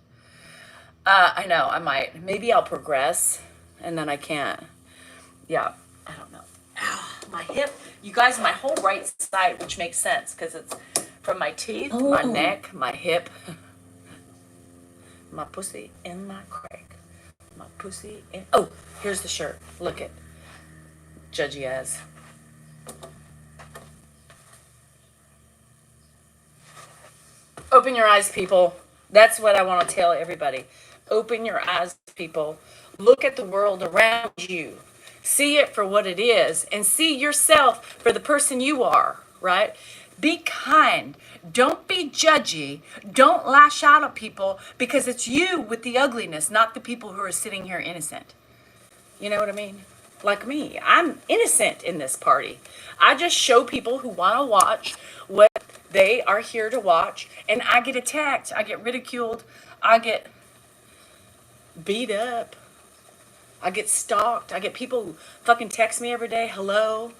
I know, I might. Maybe I'll progress, and then I can't. Yeah, I don't know. Ow, my hip. You guys, my whole right side, which makes sense, because it's from my teeth, my neck, my hip, my pussy, and my crack. My pussy, and... Oh, here's the shirt. Look it. Judgy as. Open your eyes, people. That's what I want to tell everybody. Open your eyes, people. Look at the world around you. See it for what it is and see yourself for the person you are, right? Be kind. Don't be judgy. Don't lash out at people because it's you with the ugliness, not the people who are sitting here innocent. You know what I mean? Like me, I'm innocent in this party. I just show people who want to watch what they are here to watch, and I get attacked, I get ridiculed, I get beat up, I get stalked, I get people who fucking text me every day, hello,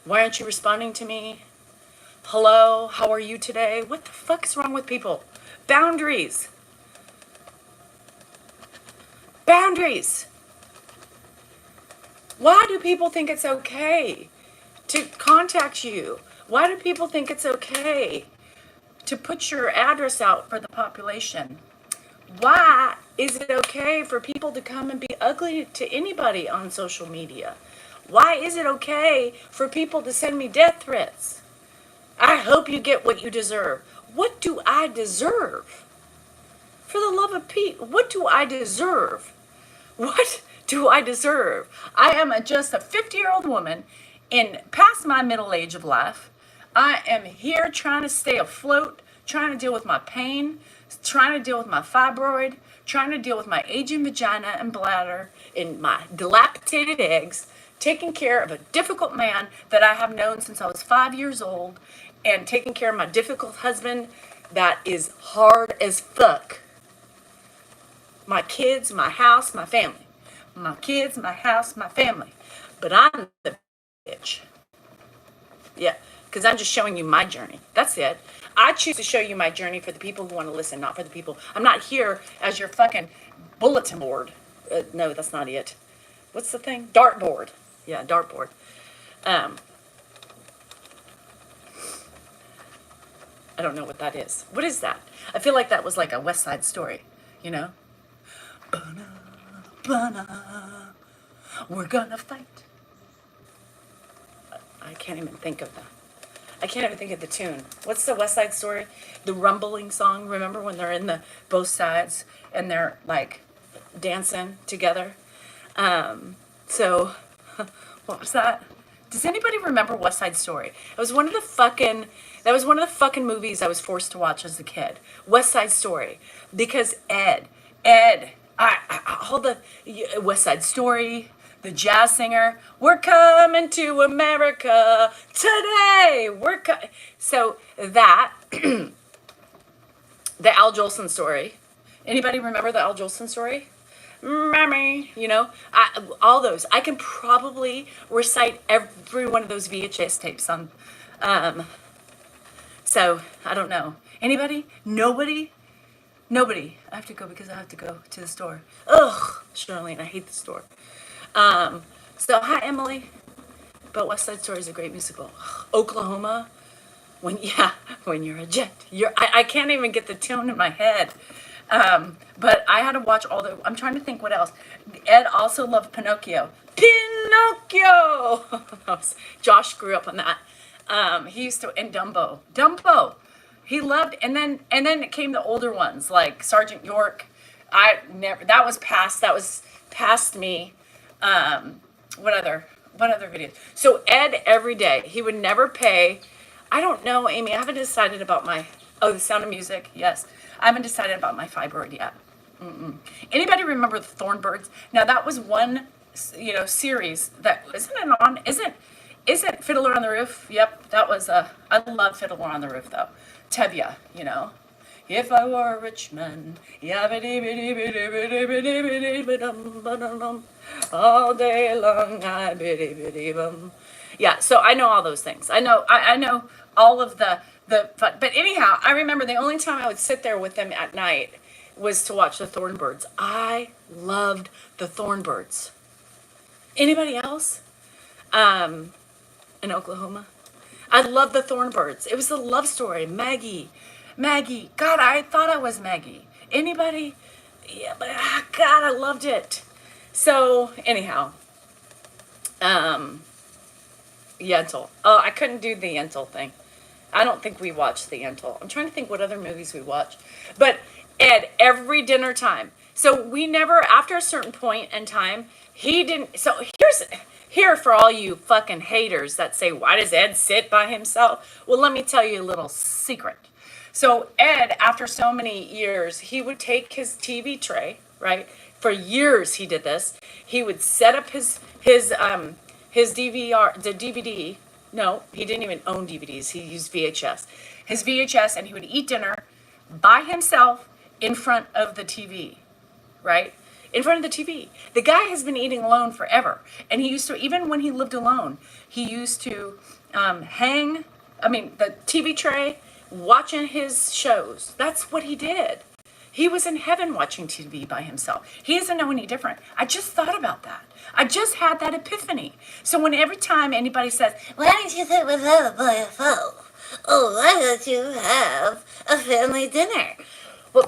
why aren't you responding to me? Hello, how are you today? What the fuck is wrong with people? Boundaries. Boundaries. Why do people think it's okay to contact you? Why do people think it's okay to put your address out for the population? Why is it okay for people to come and be ugly to anybody on social media? Why is it okay for people to send me death threats? I hope you get what you deserve. What do I deserve? For the love of Pete, what do I deserve? What do I deserve? I am just a 50-year-old woman in past my middle age of life. I am here trying to stay afloat, trying to deal with my pain, trying to deal with my fibroid, trying to deal with my aging vagina and bladder and my dilapidated eggs, taking care of a difficult man that I have known since I was 5 years old, and taking care of my difficult husband that is hard as fuck. My kids, my house, my family. My kids, my house, my family. But I'm the bitch. Yeah, because I'm just showing you my journey. That's it. I choose to show you my journey for the people who want to listen, not for the people. I'm not here as your fucking bulletin board. No, that's not it. What's the thing? Dartboard. Yeah, dartboard. I don't know what that is. What is that? I feel like that was like a West Side Story, you know? We're gonna fight. I can't even think of that. I can't even think of the tune. What's the West Side Story? The rumbling song. Remember when they're in the both sides and they're like dancing together? So what was that? Does anybody remember West Side Story? It was one of the fucking that was one of the fucking movies I was forced to watch as a kid. West Side Story. Because Ed, all the West Side Story, the jazz singer, we're coming to America today. So that the Al Jolson story. Anybody remember the Al Jolson story? Mommy, all those. I can probably recite every one of those VHS tapes on. So I don't know. Anybody? Nobody? Nobody. I have to go because I have to go to the store. Ugh, Charlene, I hate the store. So hi, Emily. But West Side Story is a great musical. Oklahoma. When you're a jet. I can't even get the tune in my head. But I had to watch all the, I'm trying to think what else. Ed also loved Pinocchio. Pinocchio! Josh grew up on that. He used to, and Dumbo. He loved, and then it came the older ones like Sergeant York. That was past me. What other videos? So Ed every day, he would never pay. I don't know, Amy, I haven't decided about The Sound of Music, yes. I haven't decided about my fibroid yet. Anybody remember the Thornbirds? Now that was one, series that, isn't Fiddler on the Roof? Yep, that was, I love Fiddler on the Roof though. Tevye, If I were a rich man, all day long, yeah, so I know all those things. I know all of the but anyhow, I remember the only time I would sit there with them at night was to watch the Thornbirds. I loved the Thornbirds. Anybody else? In Oklahoma? I loved the Thornbirds. It was a love story. Maggie. God, I thought I was Maggie. Anybody? Yeah, but God, I loved it. So anyhow, Yentl. Oh, I couldn't do the Yentl thing. I don't think we watched the Yentl. I'm trying to think what other movies we watched. But Ed, every dinner time. So we never, after a certain point in time, he didn't. So here for all you fucking haters that say, why does Ed sit by himself? Well, let me tell you a little secret. So Ed, after so many years, he would take his TV tray, right? For years he did this. He would set up his DVD. No, he didn't even own DVDs. He used VHS. His VHS, and he would eat dinner by himself in front of the TV, right? In front of the TV. The guy has been eating alone forever. And he used to, even when he lived alone, he used to hang the TV tray, watching his shows. That's what he did. He was in heaven watching TV by himself. He doesn't know any different. I just thought about that. I just had that epiphany. So when every time anybody says, why don't you sit with us by yourself? Oh, why don't you have a family dinner? Well,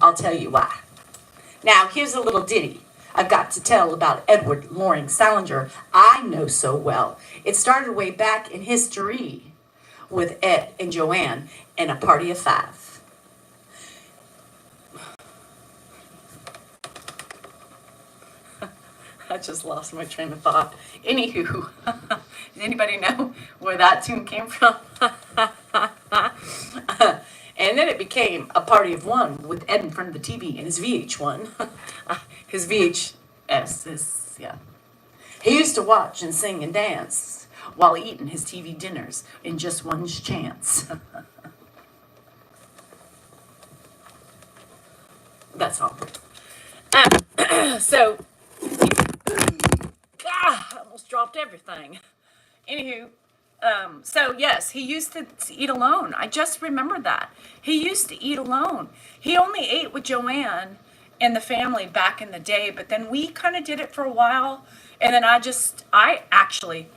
I'll tell you why. Now, here's a little ditty I've got to tell about Edward Loring Salinger I know so well. It started way back in history with Ed and Joanne and a party of 5. I just lost my train of thought. Anywho, does anybody know where that tune came from? And then it became a party of 1 with Ed in front of the TV and his VH1. His VHS is, yeah. He used to watch and sing and dance while eating his TV dinners in just one chance. That's all. So, I almost dropped everything. Anywho, so yes, he used to eat alone. I just remembered that. He used to eat alone. He only ate with Joanne and the family back in the day, but then we kind of did it for a while. And then I actually,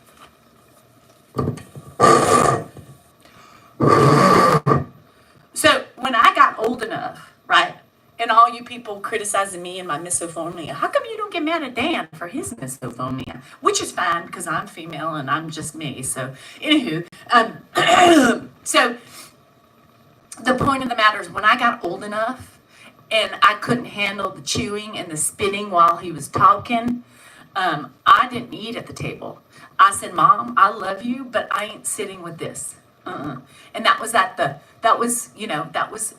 so when I got old enough, right, and all you people criticizing me and my misophonia, how come you don't get mad at Dan for his misophonia? Which is fine, because I'm female and I'm just me. So, anywho, so the point of the matter is when I got old enough and I couldn't handle the chewing and the spitting while he was talking, I didn't eat at the table. I said, Mom, I love you, but I ain't sitting with this. And that was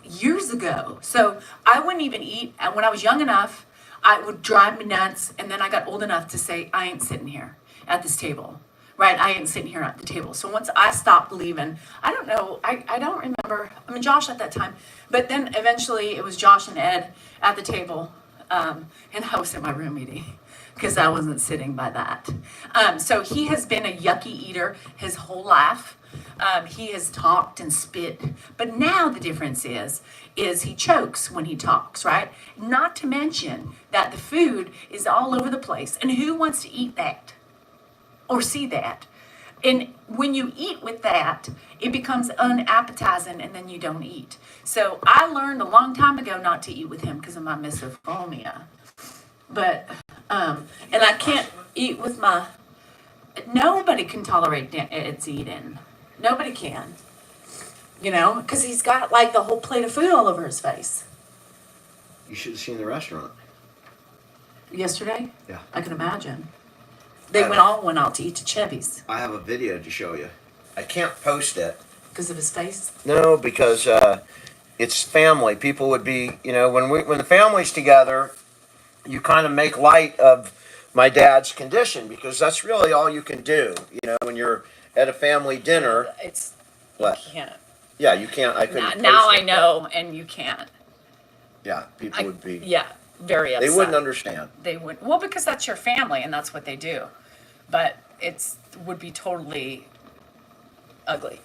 years ago. So I wouldn't even eat. And when I was young enough, I would drive me nuts. And then I got old enough to say, I ain't sitting here at this table, right? I ain't sitting here at the table. So once I stopped leaving, I don't know. I don't remember. Josh at that time. But then eventually it was Josh and Ed at the table. And I was in my room eating, because I wasn't sitting by that. So he has been a yucky eater his whole life. He has talked and spit, but now the difference is he chokes when he talks, right? Not to mention that the food is all over the place. And who wants to eat that or see that? And when you eat with that, it becomes unappetizing and then you don't eat. So I learned a long time ago not to eat with him because of my misophonia. But, and I can't eat with nobody can tolerate Ed's eating. Nobody can. You know, because he's got like the whole plate of food all over his face. You should have seen the restaurant. Yesterday? Yeah. I can imagine. They all went out to eat to Chevy's. I have a video to show you. I can't post it. Because of his face? No, because it's family. People would be, when the family's together, you kind of make light of my dad's condition because that's really all you can do. When you're at a family dinner. It's. What? You can't. Yeah, you can't. I couldn't. Now I know, and you can't. Yeah, people would be. Yeah, very upset. They wouldn't understand. They would. Well, because that's your family, and that's what they do. But would be totally ugly.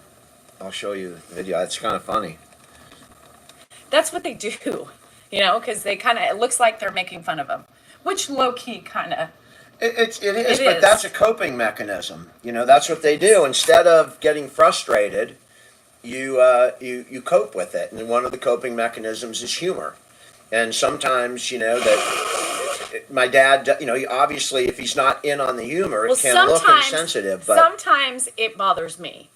I'll show you the video. It's kind of funny. That's what they do, because it looks like they're making fun of him, which low key kind of. It is, but that's a coping mechanism. That's what they do. Instead of getting frustrated, you cope with it, and one of the coping mechanisms is humor. And sometimes, that my dad, obviously, if he's not in on the humor, it can look insensitive. But sometimes it bothers me.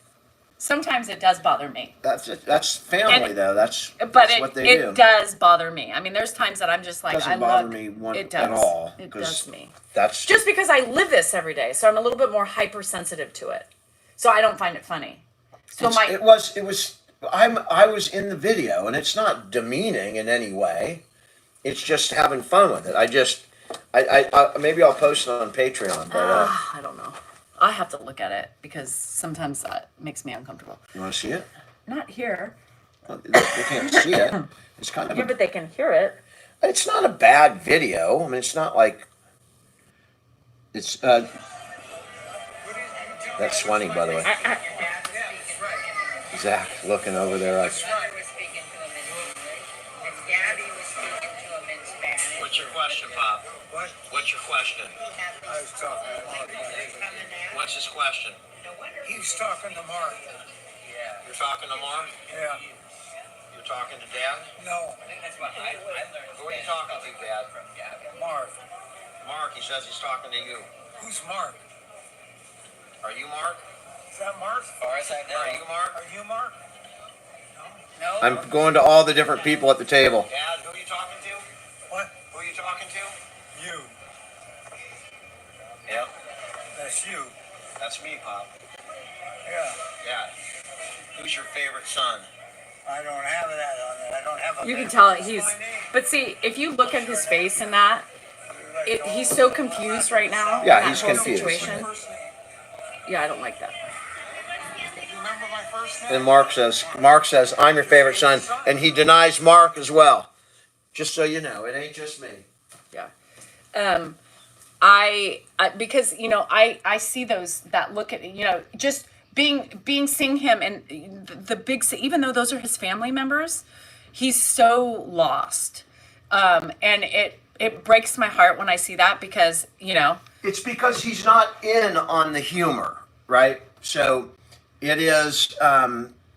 Sometimes it does bother me. That's family, though. That's what they do. It does bother me. I mean, there's times that I'm just like, Doesn't bother me at all. It does me. That's just because I live this every day, so I'm a little bit more hypersensitive to it. So I don't find it funny. So it was. I was in the video, and it's not demeaning in any way. It's just having fun with it. I maybe I'll post it on Patreon, but I don't know. I have to look at it because sometimes that makes me uncomfortable. You want to see it? Not here. Well, they can't see it. It's kind of. Yeah, but they can hear it. It's not a bad video. I mean, it's not like. It's that's Swanee, by the way. Zach looking over there like. What's your question, Bob? What? What's your question? I was talking to Mark. What's his question? He's talking to Mark. You're talking to Mark? Yeah. You're talking to Dad? No, Who are you talking to, Dad? Mark. Mark, he says he's talking to you. Who's Mark? Are you Mark? Is that Mark? Are you Mark? Are you Mark? No. I'm going to all the different people at the table. Dad, who are you talking to? What? Who are you talking to? You. Yep. That's you. That's me, Pop. Yeah. Dad, who's your favorite son? I don't have that on there. I don't have a. You can tell but see, if you look at his face and that, he's so confused right now. Yeah, in that he's whole confused. Situation. Yeah, I don't like that. Remember my first name? And Mark says, I'm your favorite son, and he denies Mark as well. Just so you know, it ain't just me. Yeah. I because I see that look at just seeing him and the big, even though those are his family members, he's so lost, and it breaks my heart when I see that because It's because he's not in on the humor, right? So it is,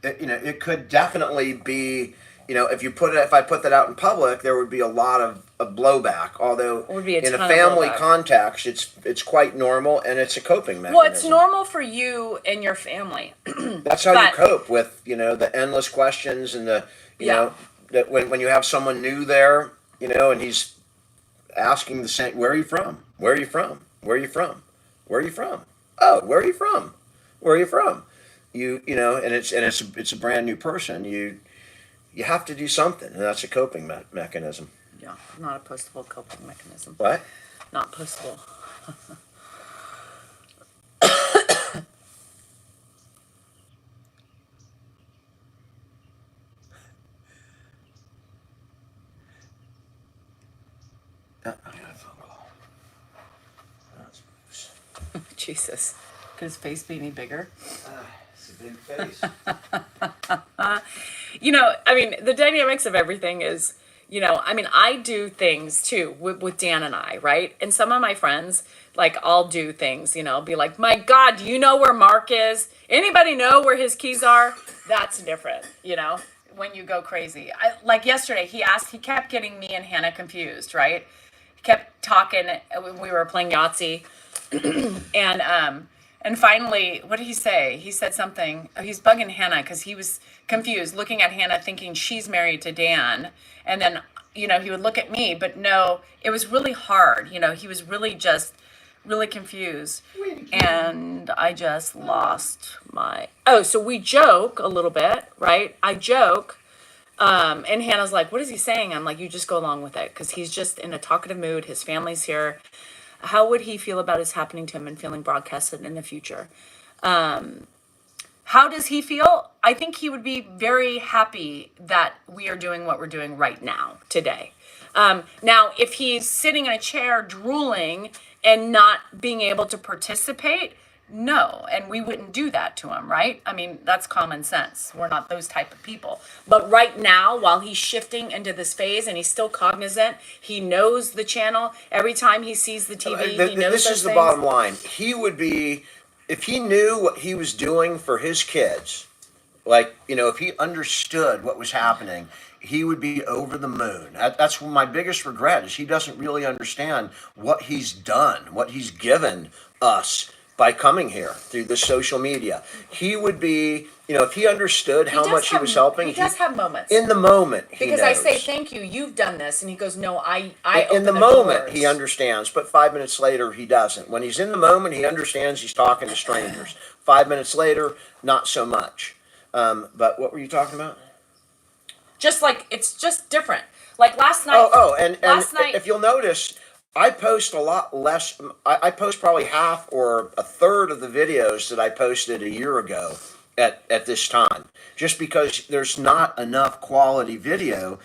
it could definitely be, if I put that out in public, there would be a lot of blowback. Although in a family context, it's quite normal and it's a coping mechanism. Well, it's normal for you and your family. That's how you cope with, the endless questions and that when you have someone new there, and he's asking the same, where are you from? Where are you from? Where are you from? Where are you from? Oh, where are you from? Where are you from? And it's a brand new person. You have to do something, and that's a coping mechanism. Yeah, not a postable coping mechanism. What? Not postable. I got a phone call. That's moose. Jesus. Could his face be any bigger? It's a big face. The dynamics of everything is, You know, I mean, I do things too with Dan and I, right? And some of my friends, like, I'll do things, you know, be like, my God, do you know where Mark is? Anybody know where his keys are? That's different, you know, when you go crazy. Like yesterday, he kept getting me and Hannah confused, right? He kept talking. We were playing Yahtzee. And finally, what did he say? He said something. Oh, he's bugging Hannah because he was confused, looking at Hannah, thinking she's married to Dan. And then, you know, he would look at me, but no, it was really hard. You know, he was really just really confused. And I just lost my. Oh, so we joke a little bit, right? I joke. And Hannah's like, what is he saying? I'm like, you just go along with it because he's just in a talkative mood. His family's here. How would he feel about this happening to him and feeling broadcasted in the future? How does he feel? I think he would be very happy that we are doing what we're doing right now, today. Now, if he's sitting in a chair drooling and not being able to participate, no, and we wouldn't do that to him, right? I mean, that's common sense. We're not those type of people. But right now, while he's shifting into this phase and he's still cognizant, he knows the channel. Every time he sees the TV, he knows This those is the things. bottom line. He would be, if he knew what he was doing for his kids, like, you know, if he understood what was happening, he would be over the moon. That's my biggest regret is he doesn't really understand what he's done, what he's given us by coming here through the social media. He would be, you know, if he understood how much he was helping. He does have moments. In the moment, he because knows. I say, thank you, you've done this. And he goes, no, I In the open moment, doors. he understands, but 5 minutes later, he doesn't. When he's in the moment, he understands he's talking to strangers. 5 minutes later, not so much. But what were you talking about? Just like, it's just different. Like last night. And last night, if you'll notice, I post a lot less. I post probably half or a third of the videos that I posted a year ago at this time, just because there's not enough quality video.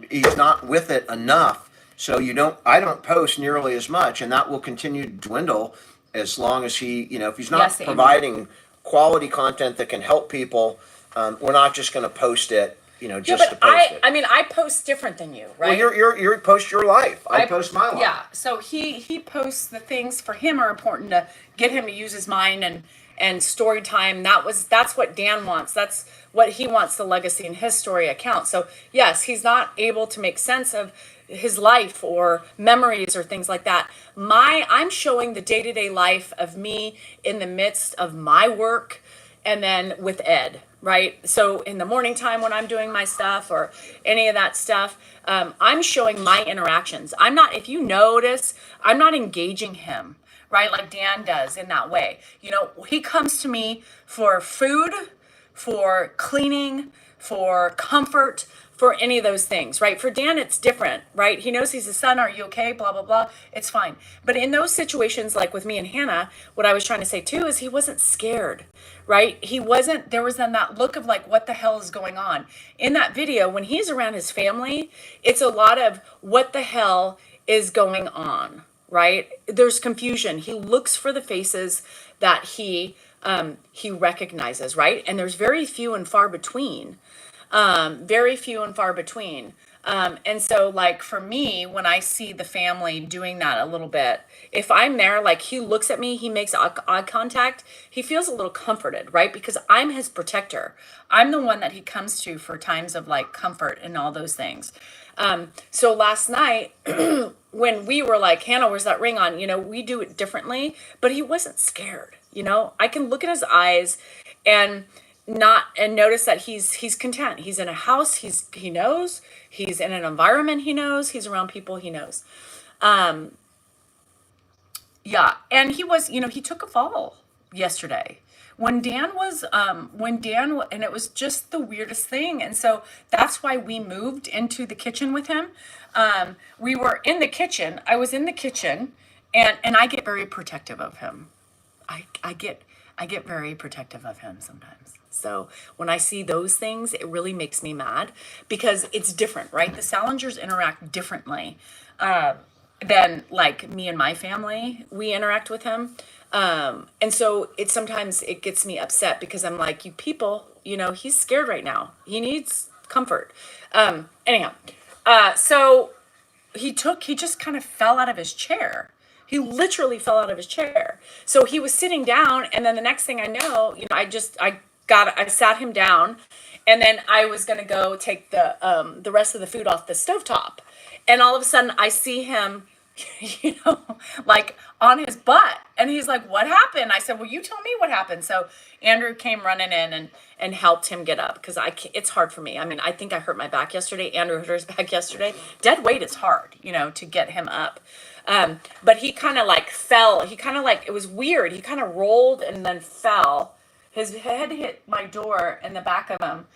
He's not with it enough, so I don't post nearly as much, and that will continue to dwindle as long as if he's not Yes, Amy. providing quality content that can help people, we're not just going to post it, just to post it. I mean, I post different than you, right? Well, you post your life. I post my life. Yeah. So he posts the things for him are important to get him to use his mind and story time. That's what Dan wants. That's what he wants, the legacy in his story account. So yes, he's not able to make sense of his life or memories or things like that. I'm showing the day-to-day life of me in the midst of my work and then with Ed. Right? So in the morning time when I'm doing my stuff or any of that stuff, I'm showing my interactions. If you notice, I'm not engaging him, right? Like Dan does in that way. He comes to me for food, for cleaning, for comfort, for any of those things, right? For Dan, it's different, right? He knows he's a son. Are you okay? Blah, blah, blah. It's fine. But in those situations, like with me and Hannah, what I was trying to say too is he wasn't scared, right? There was then that look of like, what the hell is going on? In that video, when he's around his family, it's a lot of what the hell is going on, right? There's confusion. He looks for the faces that he recognizes, right? And there's very few and far between. Very few and far between. And so like for me, when I see the family doing that a little bit, if I'm there, like he looks at me, he makes eye contact, he feels a little comforted, right? Because I'm his protector. I'm the one that he comes to for times of like comfort and all those things. So last night when we were like, Hannah, where's that ring on? We do it differently, but he wasn't scared. I can look in his eyes and notice that he's content. He's in a house he knows, he's in an environment he knows, he's around people he knows. Yeah, and he took a fall yesterday when Dan and it was just the weirdest thing. And so that's why we moved into the kitchen with him. We were in the kitchen. I was in the kitchen and I get very protective of him. I get very protective of him sometimes. So when I see those things, it really makes me mad because it's different, right? The Salingers interact differently than like me and my family. We interact with him. And so sometimes it gets me upset because I'm like, you people, he's scared right now. He needs comfort. Anyhow, So he just kind of fell out of his chair. He literally fell out of his chair. So he was sitting down, and then the next thing I know, I sat him down, and then I was gonna go take the rest of the food off the stovetop, and all of a sudden I see him, you know, like on his butt, and he's like, "What happened?" I said, "Well, you tell me what happened." So Andrew came running in and helped him get up because it's hard for me. I mean, I think I hurt my back yesterday. Andrew hurt his back yesterday. Dead weight is hard, to get him up. But he kind of like fell. He kind of like, it was weird. He kind of rolled and then fell. His head hit my door in the back of him.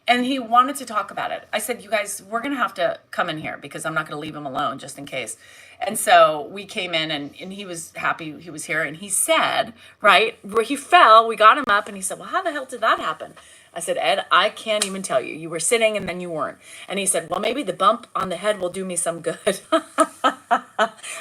And he wanted to talk about it. I said, "You guys, we're going to have to come in here because I'm not going to leave him alone just in case." And so we came in, and he was happy he was here. And he said, right, where he fell, we got him up, and he said, "Well, how the hell did that happen?" I said, "Ed, I can't even tell you. You were sitting and then you weren't." And he said, "Well, maybe the bump on the head will do me some good."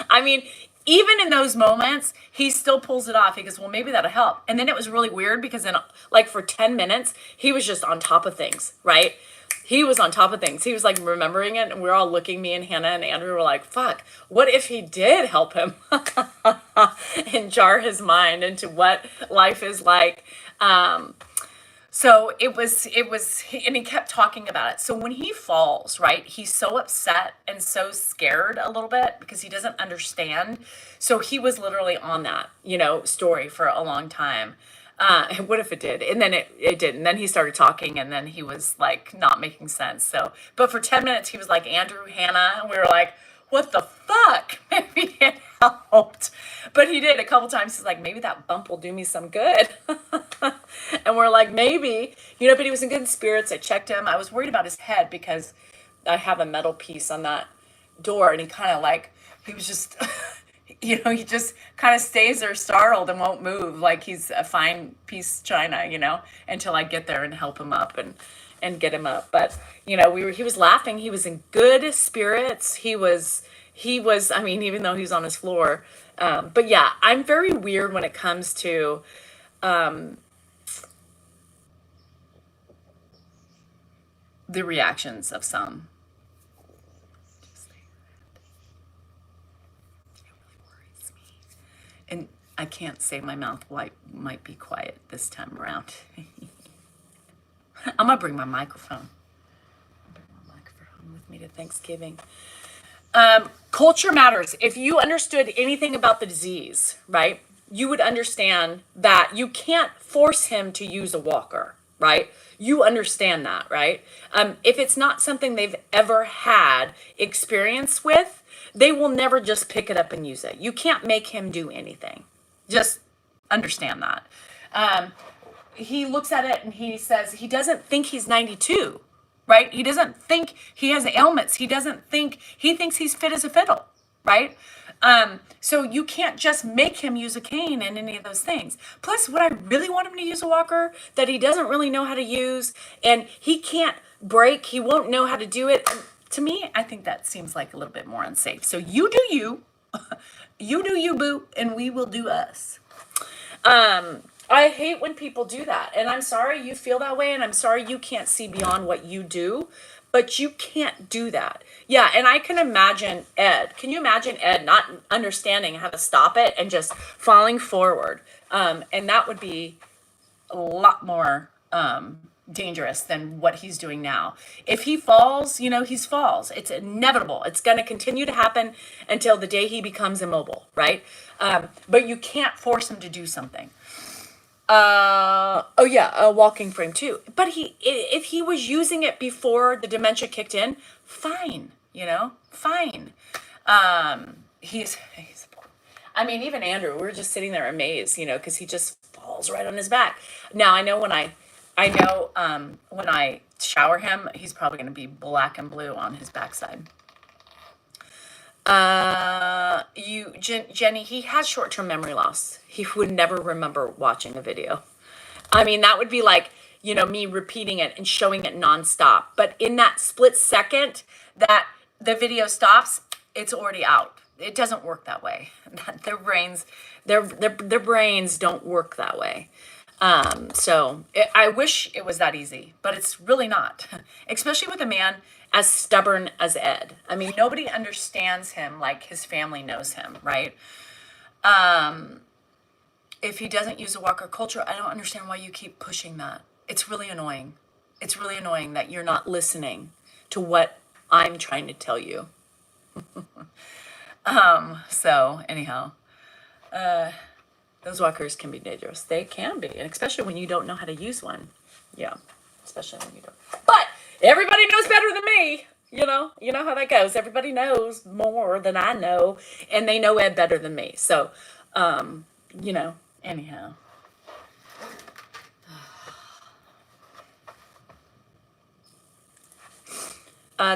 I mean, even in those moments, he still pulls it off. He goes, "Well, maybe that'll help." And then it was really weird because then, like, for 10 minutes, he was just on top of things, right? He was on top of things. He was like remembering it, and we are all looking, me and Hannah and Andrew were like, "Fuck, what if he did help him?" And jar his mind into what life is like. So it was, and he kept talking about it. So when he falls, right, he's so upset and so scared a little bit because he doesn't understand. So he was literally on that, story for a long time. What if it did? And then it did. And then he started talking, and then he was like not making sense. So, but for 10 minutes, he was like, "Andrew, Hannah," and we were like, "What the fuck?" Maybe it helped. But he did a couple times. He's like, "Maybe that bump will do me some good." And we're like, maybe, but he was in good spirits. I checked him. I was worried about his head because I have a metal piece on that door, and he kind of like, he was just, he just kind of stays there startled and won't move. Like he's a fine piece china, until I get there and help him up and get him up. But, he was laughing. He was in good spirits. He was, I mean, even though he's on his floor. But yeah, I'm very weird when it comes to, the reactions of some. It really worries me. And I can't say my mouth might be quiet this time around. I'm gonna bring my microphone. With me to Thanksgiving. Culture matters. If you understood anything about the disease, right, you would understand that you can't force him to use a walker, right? You understand that, right? If it's not something they've ever had experience with, they will never just pick it up and use it. You can't make him do anything. Just understand that. He looks at it and he says he doesn't think he's 92, right? He doesn't think he has ailments. He thinks he's fit as a fiddle, right? So you can't just make him use a cane and any of those things. Plus, would I really want him to use a walker that he doesn't really know how to use, and he can't break, he won't know how to do it? And to me, I think that seems like a little bit more unsafe. So you do you, you do you, boo, and we will do us. I hate when people do that, and I'm sorry you feel that way, and I'm sorry you can't see beyond what you do, but you can't do that. Yeah, and I can imagine Ed. Can you imagine Ed not understanding how to stop it and just falling forward? And that would be a lot more dangerous than what he's doing now. If he falls, he falls. It's inevitable. It's going to continue to happen until the day he becomes immobile, right? But you can't force him to do something. Oh yeah, a walking frame too. But if he was using it before the dementia kicked in, fine, fine. He's, I mean, even Andrew, we were just sitting there amazed, because he just falls right on his back. Now I know when I shower him, he's probably going to be black and blue on his backside. Jenny, he has short-term memory loss. He would never remember watching a video. I mean, that would be like, me repeating it and showing it nonstop. But in that split second that the video stops, it's already out. It doesn't work that way. Their brains don't work that way. I wish it was that easy, but it's really not, especially with a man as stubborn as Ed. I mean, nobody understands him like his family knows him, right? If he doesn't use a walker culture, I don't understand why you keep pushing that. It's really annoying. It's really annoying that you're not listening to what I'm trying to tell you. So anyhow, those walkers can be dangerous. They can be, and especially when you don't know how to use one. Yeah, especially when you don't. But everybody knows better than me. You know how that goes. Everybody knows more than I know, and they know Ed better than me. So, anyhow.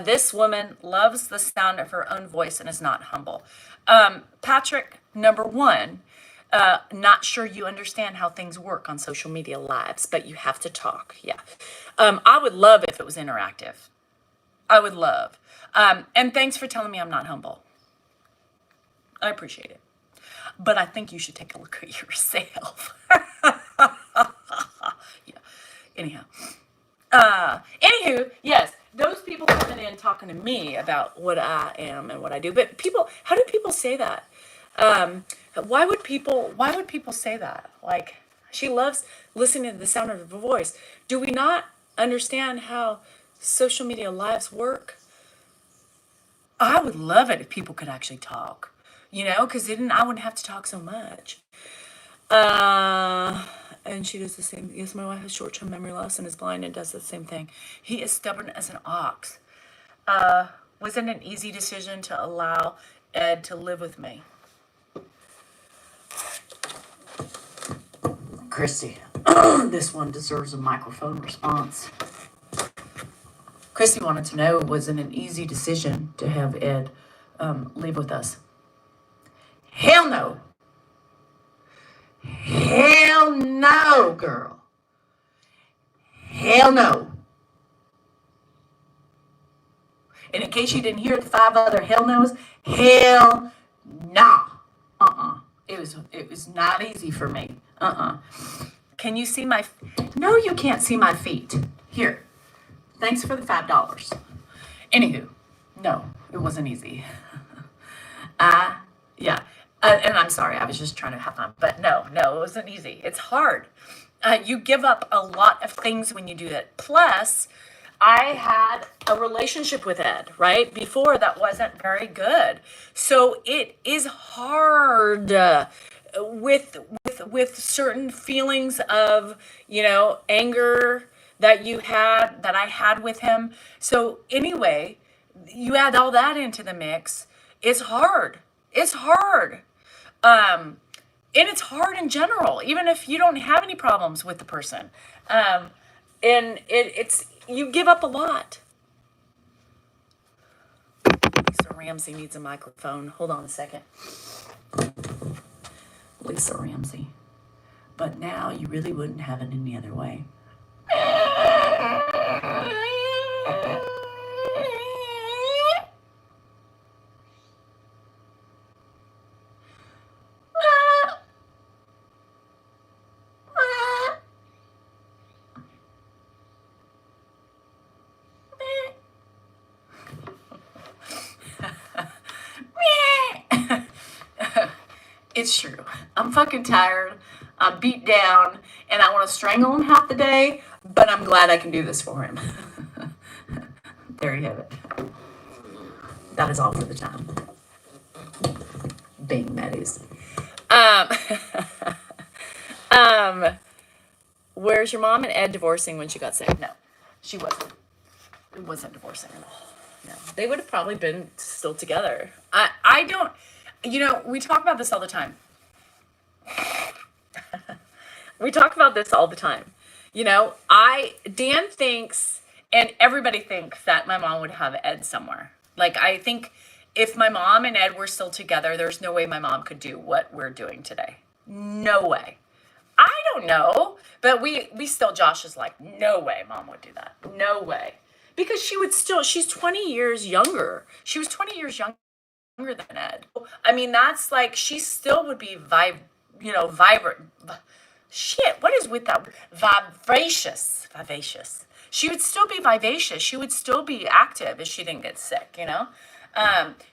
This woman loves the sound of her own voice and is not humble. Patrick, number one, not sure you understand how things work on social media lives, but you have to talk. Yeah. I would love if it was interactive. I would love. And thanks for telling me I'm not humble. I appreciate it. But I think you should take a look at yourself. Yeah. Anyhow. Anywho, yes, those people coming in talking to me about what I am and what I do. But how do people say that? Why would people say that? Like, she loves listening to the sound of her voice. Do we not understand how social media lives work? I would love it if people could actually talk, because then I wouldn't have to talk so much. And she does the same. Yes, my wife has short-term memory loss and is blind and does the same thing. He is stubborn as an ox. Was it an easy decision to allow Ed to live with me? Christy, this one deserves a microphone response. Christy wanted to know, was it an easy decision to have Ed live with us? Hell no. Hell no, girl. Hell no. And in case you didn't hear the 5 other hell no's, hell nah. It was not easy for me. Can you see my... No, you can't see my feet. Here. Thanks for the $5. Anywho, no, it wasn't easy. Yeah. And I'm sorry, I was just trying to have fun. But no, it wasn't easy. It's hard. You give up a lot of things when you do that. Plus, I had a relationship with Ed, right? Before that wasn't very good. So it is hard with certain feelings of, anger that I had with him. So anyway, you add all that into the mix. It's hard. It's hard. And it's hard in general, even if you don't have any problems with the person. And it's you give up a lot. Lisa Ramsey needs a microphone. Hold on a second. Lisa Ramsey. But now you really wouldn't have it any other way. It's true. I'm fucking tired. I'm beat down, and I want to strangle him half the day, but I'm glad I can do this for him. There you have it. That is all for the time. Bing, that is. Where's your mom and Ed divorcing when she got sick? No, she wasn't. It wasn't divorcing at all. No, they would have probably been still together. I don't. We talk about this all the time. We talk about this all the time. Dan thinks, and everybody thinks, that my mom would have Ed somewhere. Like, I think if my mom and Ed were still together, there's no way my mom could do what we're doing today. No way. I don't know, but Josh is like, no way mom would do that. No way. Because she's 20 years younger. She was 20 years younger than Ed. I mean, that's like, she still would be vibrant. Shit, what is with that? Vivacious. she would still be vivacious. She would still be active if she didn't get sick, you know?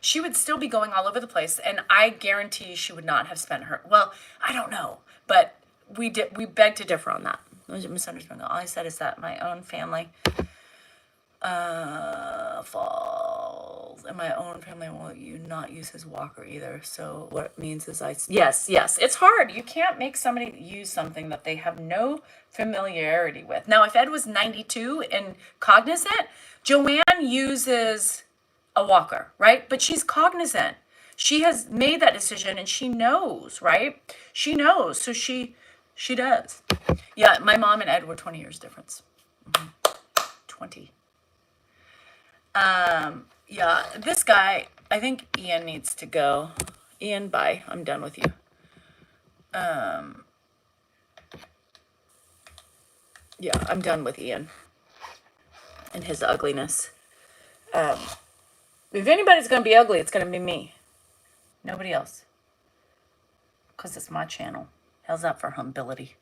She would still be going all over the place. And I guarantee she would not have spent her, well, I don't know, but we beg to differ on that. Misunderstanding. All I said is that my own family falls, and my own family will you not use his walker either. So what it means is yes, it's hard. You can't make somebody use something that they have no familiarity with. Now, if Ed was 92 and cognizant, Joanne uses a walker, right? But she's cognizant. She has made that decision and she knows, right? She knows, so she does. Yeah, my mom and Ed were 20 years difference. 20. Yeah, this guy, I think Ian needs to go. Ian, bye. I'm done with you. Yeah, I'm done with Ian and his ugliness. If anybody's going to be ugly, it's going to be me. Nobody else. Because it's my channel. How's that for humility?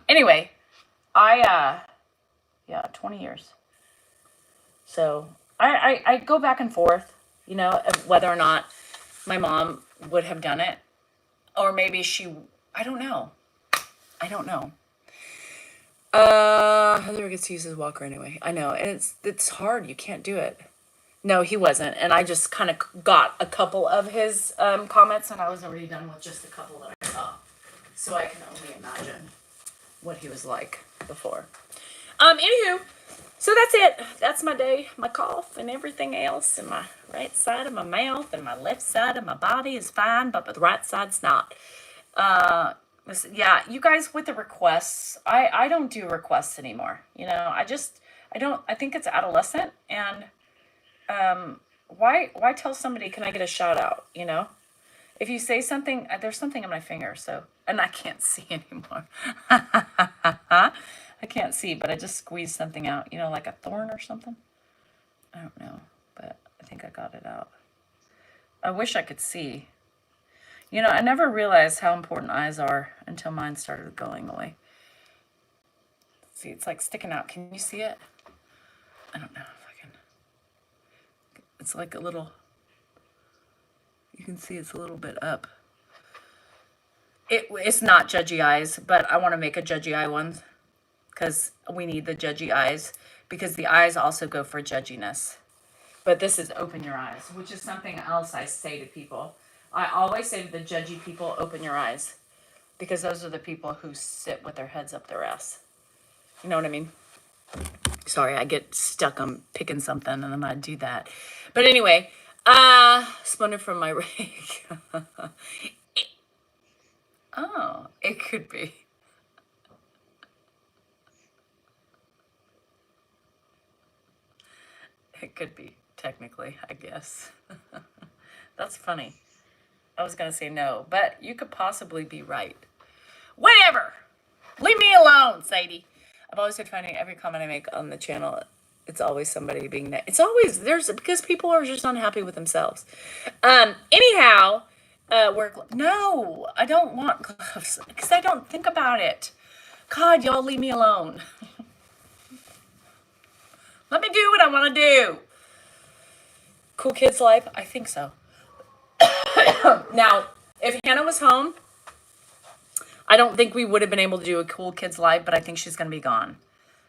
Anyway, yeah, 20 years. So I go back and forth, you know, of whether or not my mom would have done it. Or maybe I don't know. Heather gets to use his walker anyway. I know, and it's hard. You can't do it. No, he wasn't. And I just kind of got a couple of his comments, and I was already done with just a couple that I saw. So I can only imagine what he was like before. Anywho, so that's it. That's my day. My cough and everything else, and my right side of my mouth and my left side of my body is fine, but the right side's not. Yeah, you guys with the requests, I don't do requests anymore. You know, I think it's adolescent, and why tell somebody, can I get a shout out? You know, if you say something, there's something on my finger, so, and I can't see anymore. I can't see, but I just squeezed something out, you know, like a thorn or something. I don't know, but I think I got it out. I wish I could see. You know, I never realized how important eyes are until mine started going away. See, it's like sticking out. Can you see it? I don't know if I can. It's like a little, you can see it's a little bit up. It's not judgy eyes, but I want to make a judgy eye one because we need the judgy eyes because the eyes also go for judginess. But this is open your eyes, which is something else I say to people. I always say to the judgy people, open your eyes, because those are the people who sit with their heads up their ass. You know what I mean? Sorry, I get stuck on picking something and I'm going to do that. But anyway, splinter from my rake. Oh, it could be. It could be, technically, I guess. That's funny. I was going to say no, but you could possibly be right. Whatever. Leave me alone, Sadie. I've always been finding every comment I make on the channel, it's always somebody being it's always, because people are just unhappy with themselves. Anyhow, no, I don't want gloves because I don't think about it. God, y'all leave me alone. Let me do what I want to do. Cool Kids Life? I think so. Now, if Hannah was home, I don't think we would have been able to do a Cool Kids Live, but I think she's going to be gone.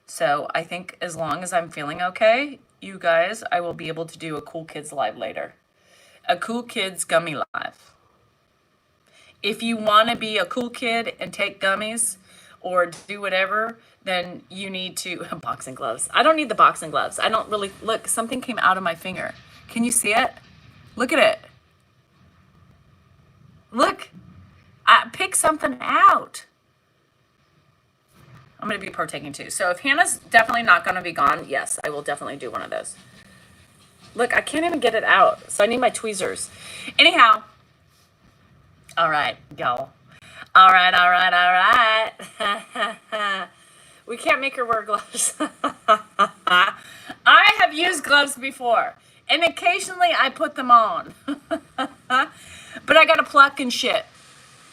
So I think as long as I'm feeling okay, you guys, I will be able to do a Cool Kids Live later. A Cool Kids Gummy Live. If you want to be a cool kid and take gummies or do whatever, then you need to, boxing gloves. I don't need the boxing gloves. I don't really, look, something came out of my finger. Can you see it? Look at it. Look, I picked something out. I'm going to be partaking too. So if Hannah's definitely not going to be gone, yes, I will definitely do one of those. Look, I can't even get it out, so I need my tweezers. Anyhow, all right, y'all. All right. We can't make her wear gloves. I have used gloves before, and occasionally I put them on. But I got to pluck and shit.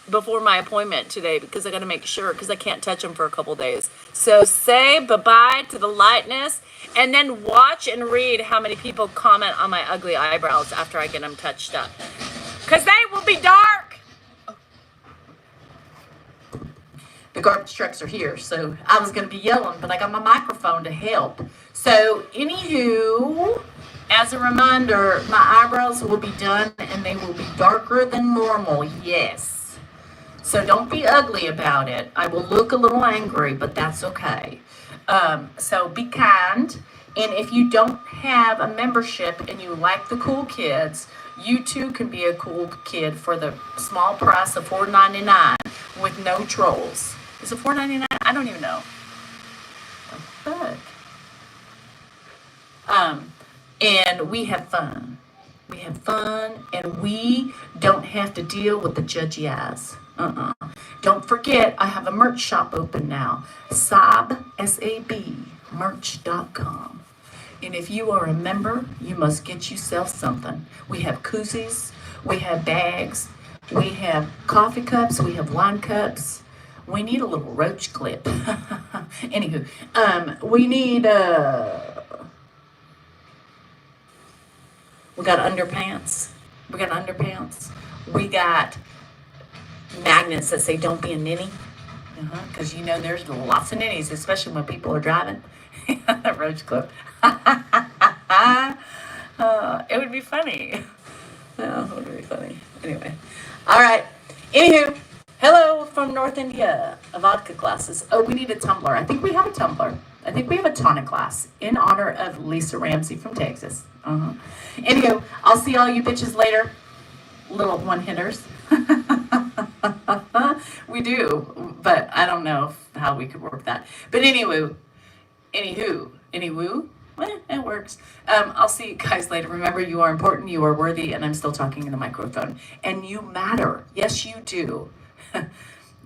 before my appointment today because I got to make sure because I can't touch them for a couple days. So say bye-bye to the lightness and then watch and read how many people comment on my ugly eyebrows after I get them touched up. Because they will be dark. The garbage trucks are here, so I was going to be yelling, but I got my microphone to help. So anywho, as a reminder, my eyebrows will be done and they will be darker than normal, yes. So don't be ugly about it. I will look a little angry, but that's okay. So be kind. And if you don't have a membership and you like the cool kids, you too can be a cool kid for the small price of $4.99 with no trolls. Is it $4.99? I don't even know. The fuck? And we have fun. We have fun, and we don't have to deal with the judgy eyes. Don't forget, I have a merch shop open now. Sab, S-A-B, merch.com. And if you are a member, you must get yourself something. We have koozies, we have bags, we have coffee cups, we have wine cups. We need a little roach clip. Anywho, we need, we got underpants. We got underpants. We got magnets that say don't be a ninny. Because you know there's lots of ninnies, especially when people are driving. Roach clip. It would be funny. No, it would be funny. Anyway. All right. Anywho, hello from North India. Vodka glasses. Oh, we need a tumbler. I think we have a tumbler. I think we have a tonic glass in honor of Lisa Ramsey from Texas. Anywho, I'll see all you bitches later. Little one-hitters. We do, but I don't know how we could work that. But anywho, it works. I'll see you guys later. Remember, you are important, you are worthy, and I'm still talking in the microphone. And you matter. Yes, you do.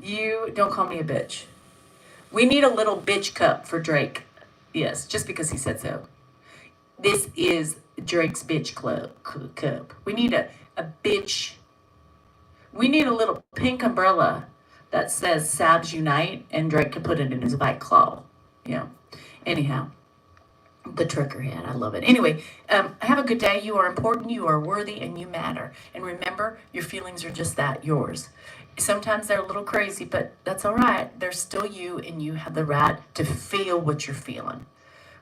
You don't call me a bitch. We need a little bitch cup for Drake. Yes, just because he said so. This is Drake's bitch cup. We need a bitch. We need a little pink umbrella that says Sabs Unite, and Drake can put it in his white claw. Yeah. Anyhow, the triggerhead. I love it. Anyway, have a good day. You are important, you are worthy, and you matter. And remember, your feelings are just that, yours. Sometimes they're a little crazy, but that's all right. They're still you, and you have the right to feel what you're feeling.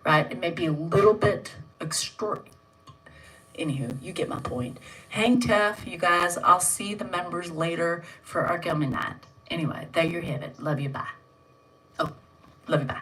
Right? It may be a little bit extra. Anywho, you get my point. Hang tough, you guys. I'll see the members later for our gummy night. Anyway, there you have it. Love you, bye. Oh, love you, bye.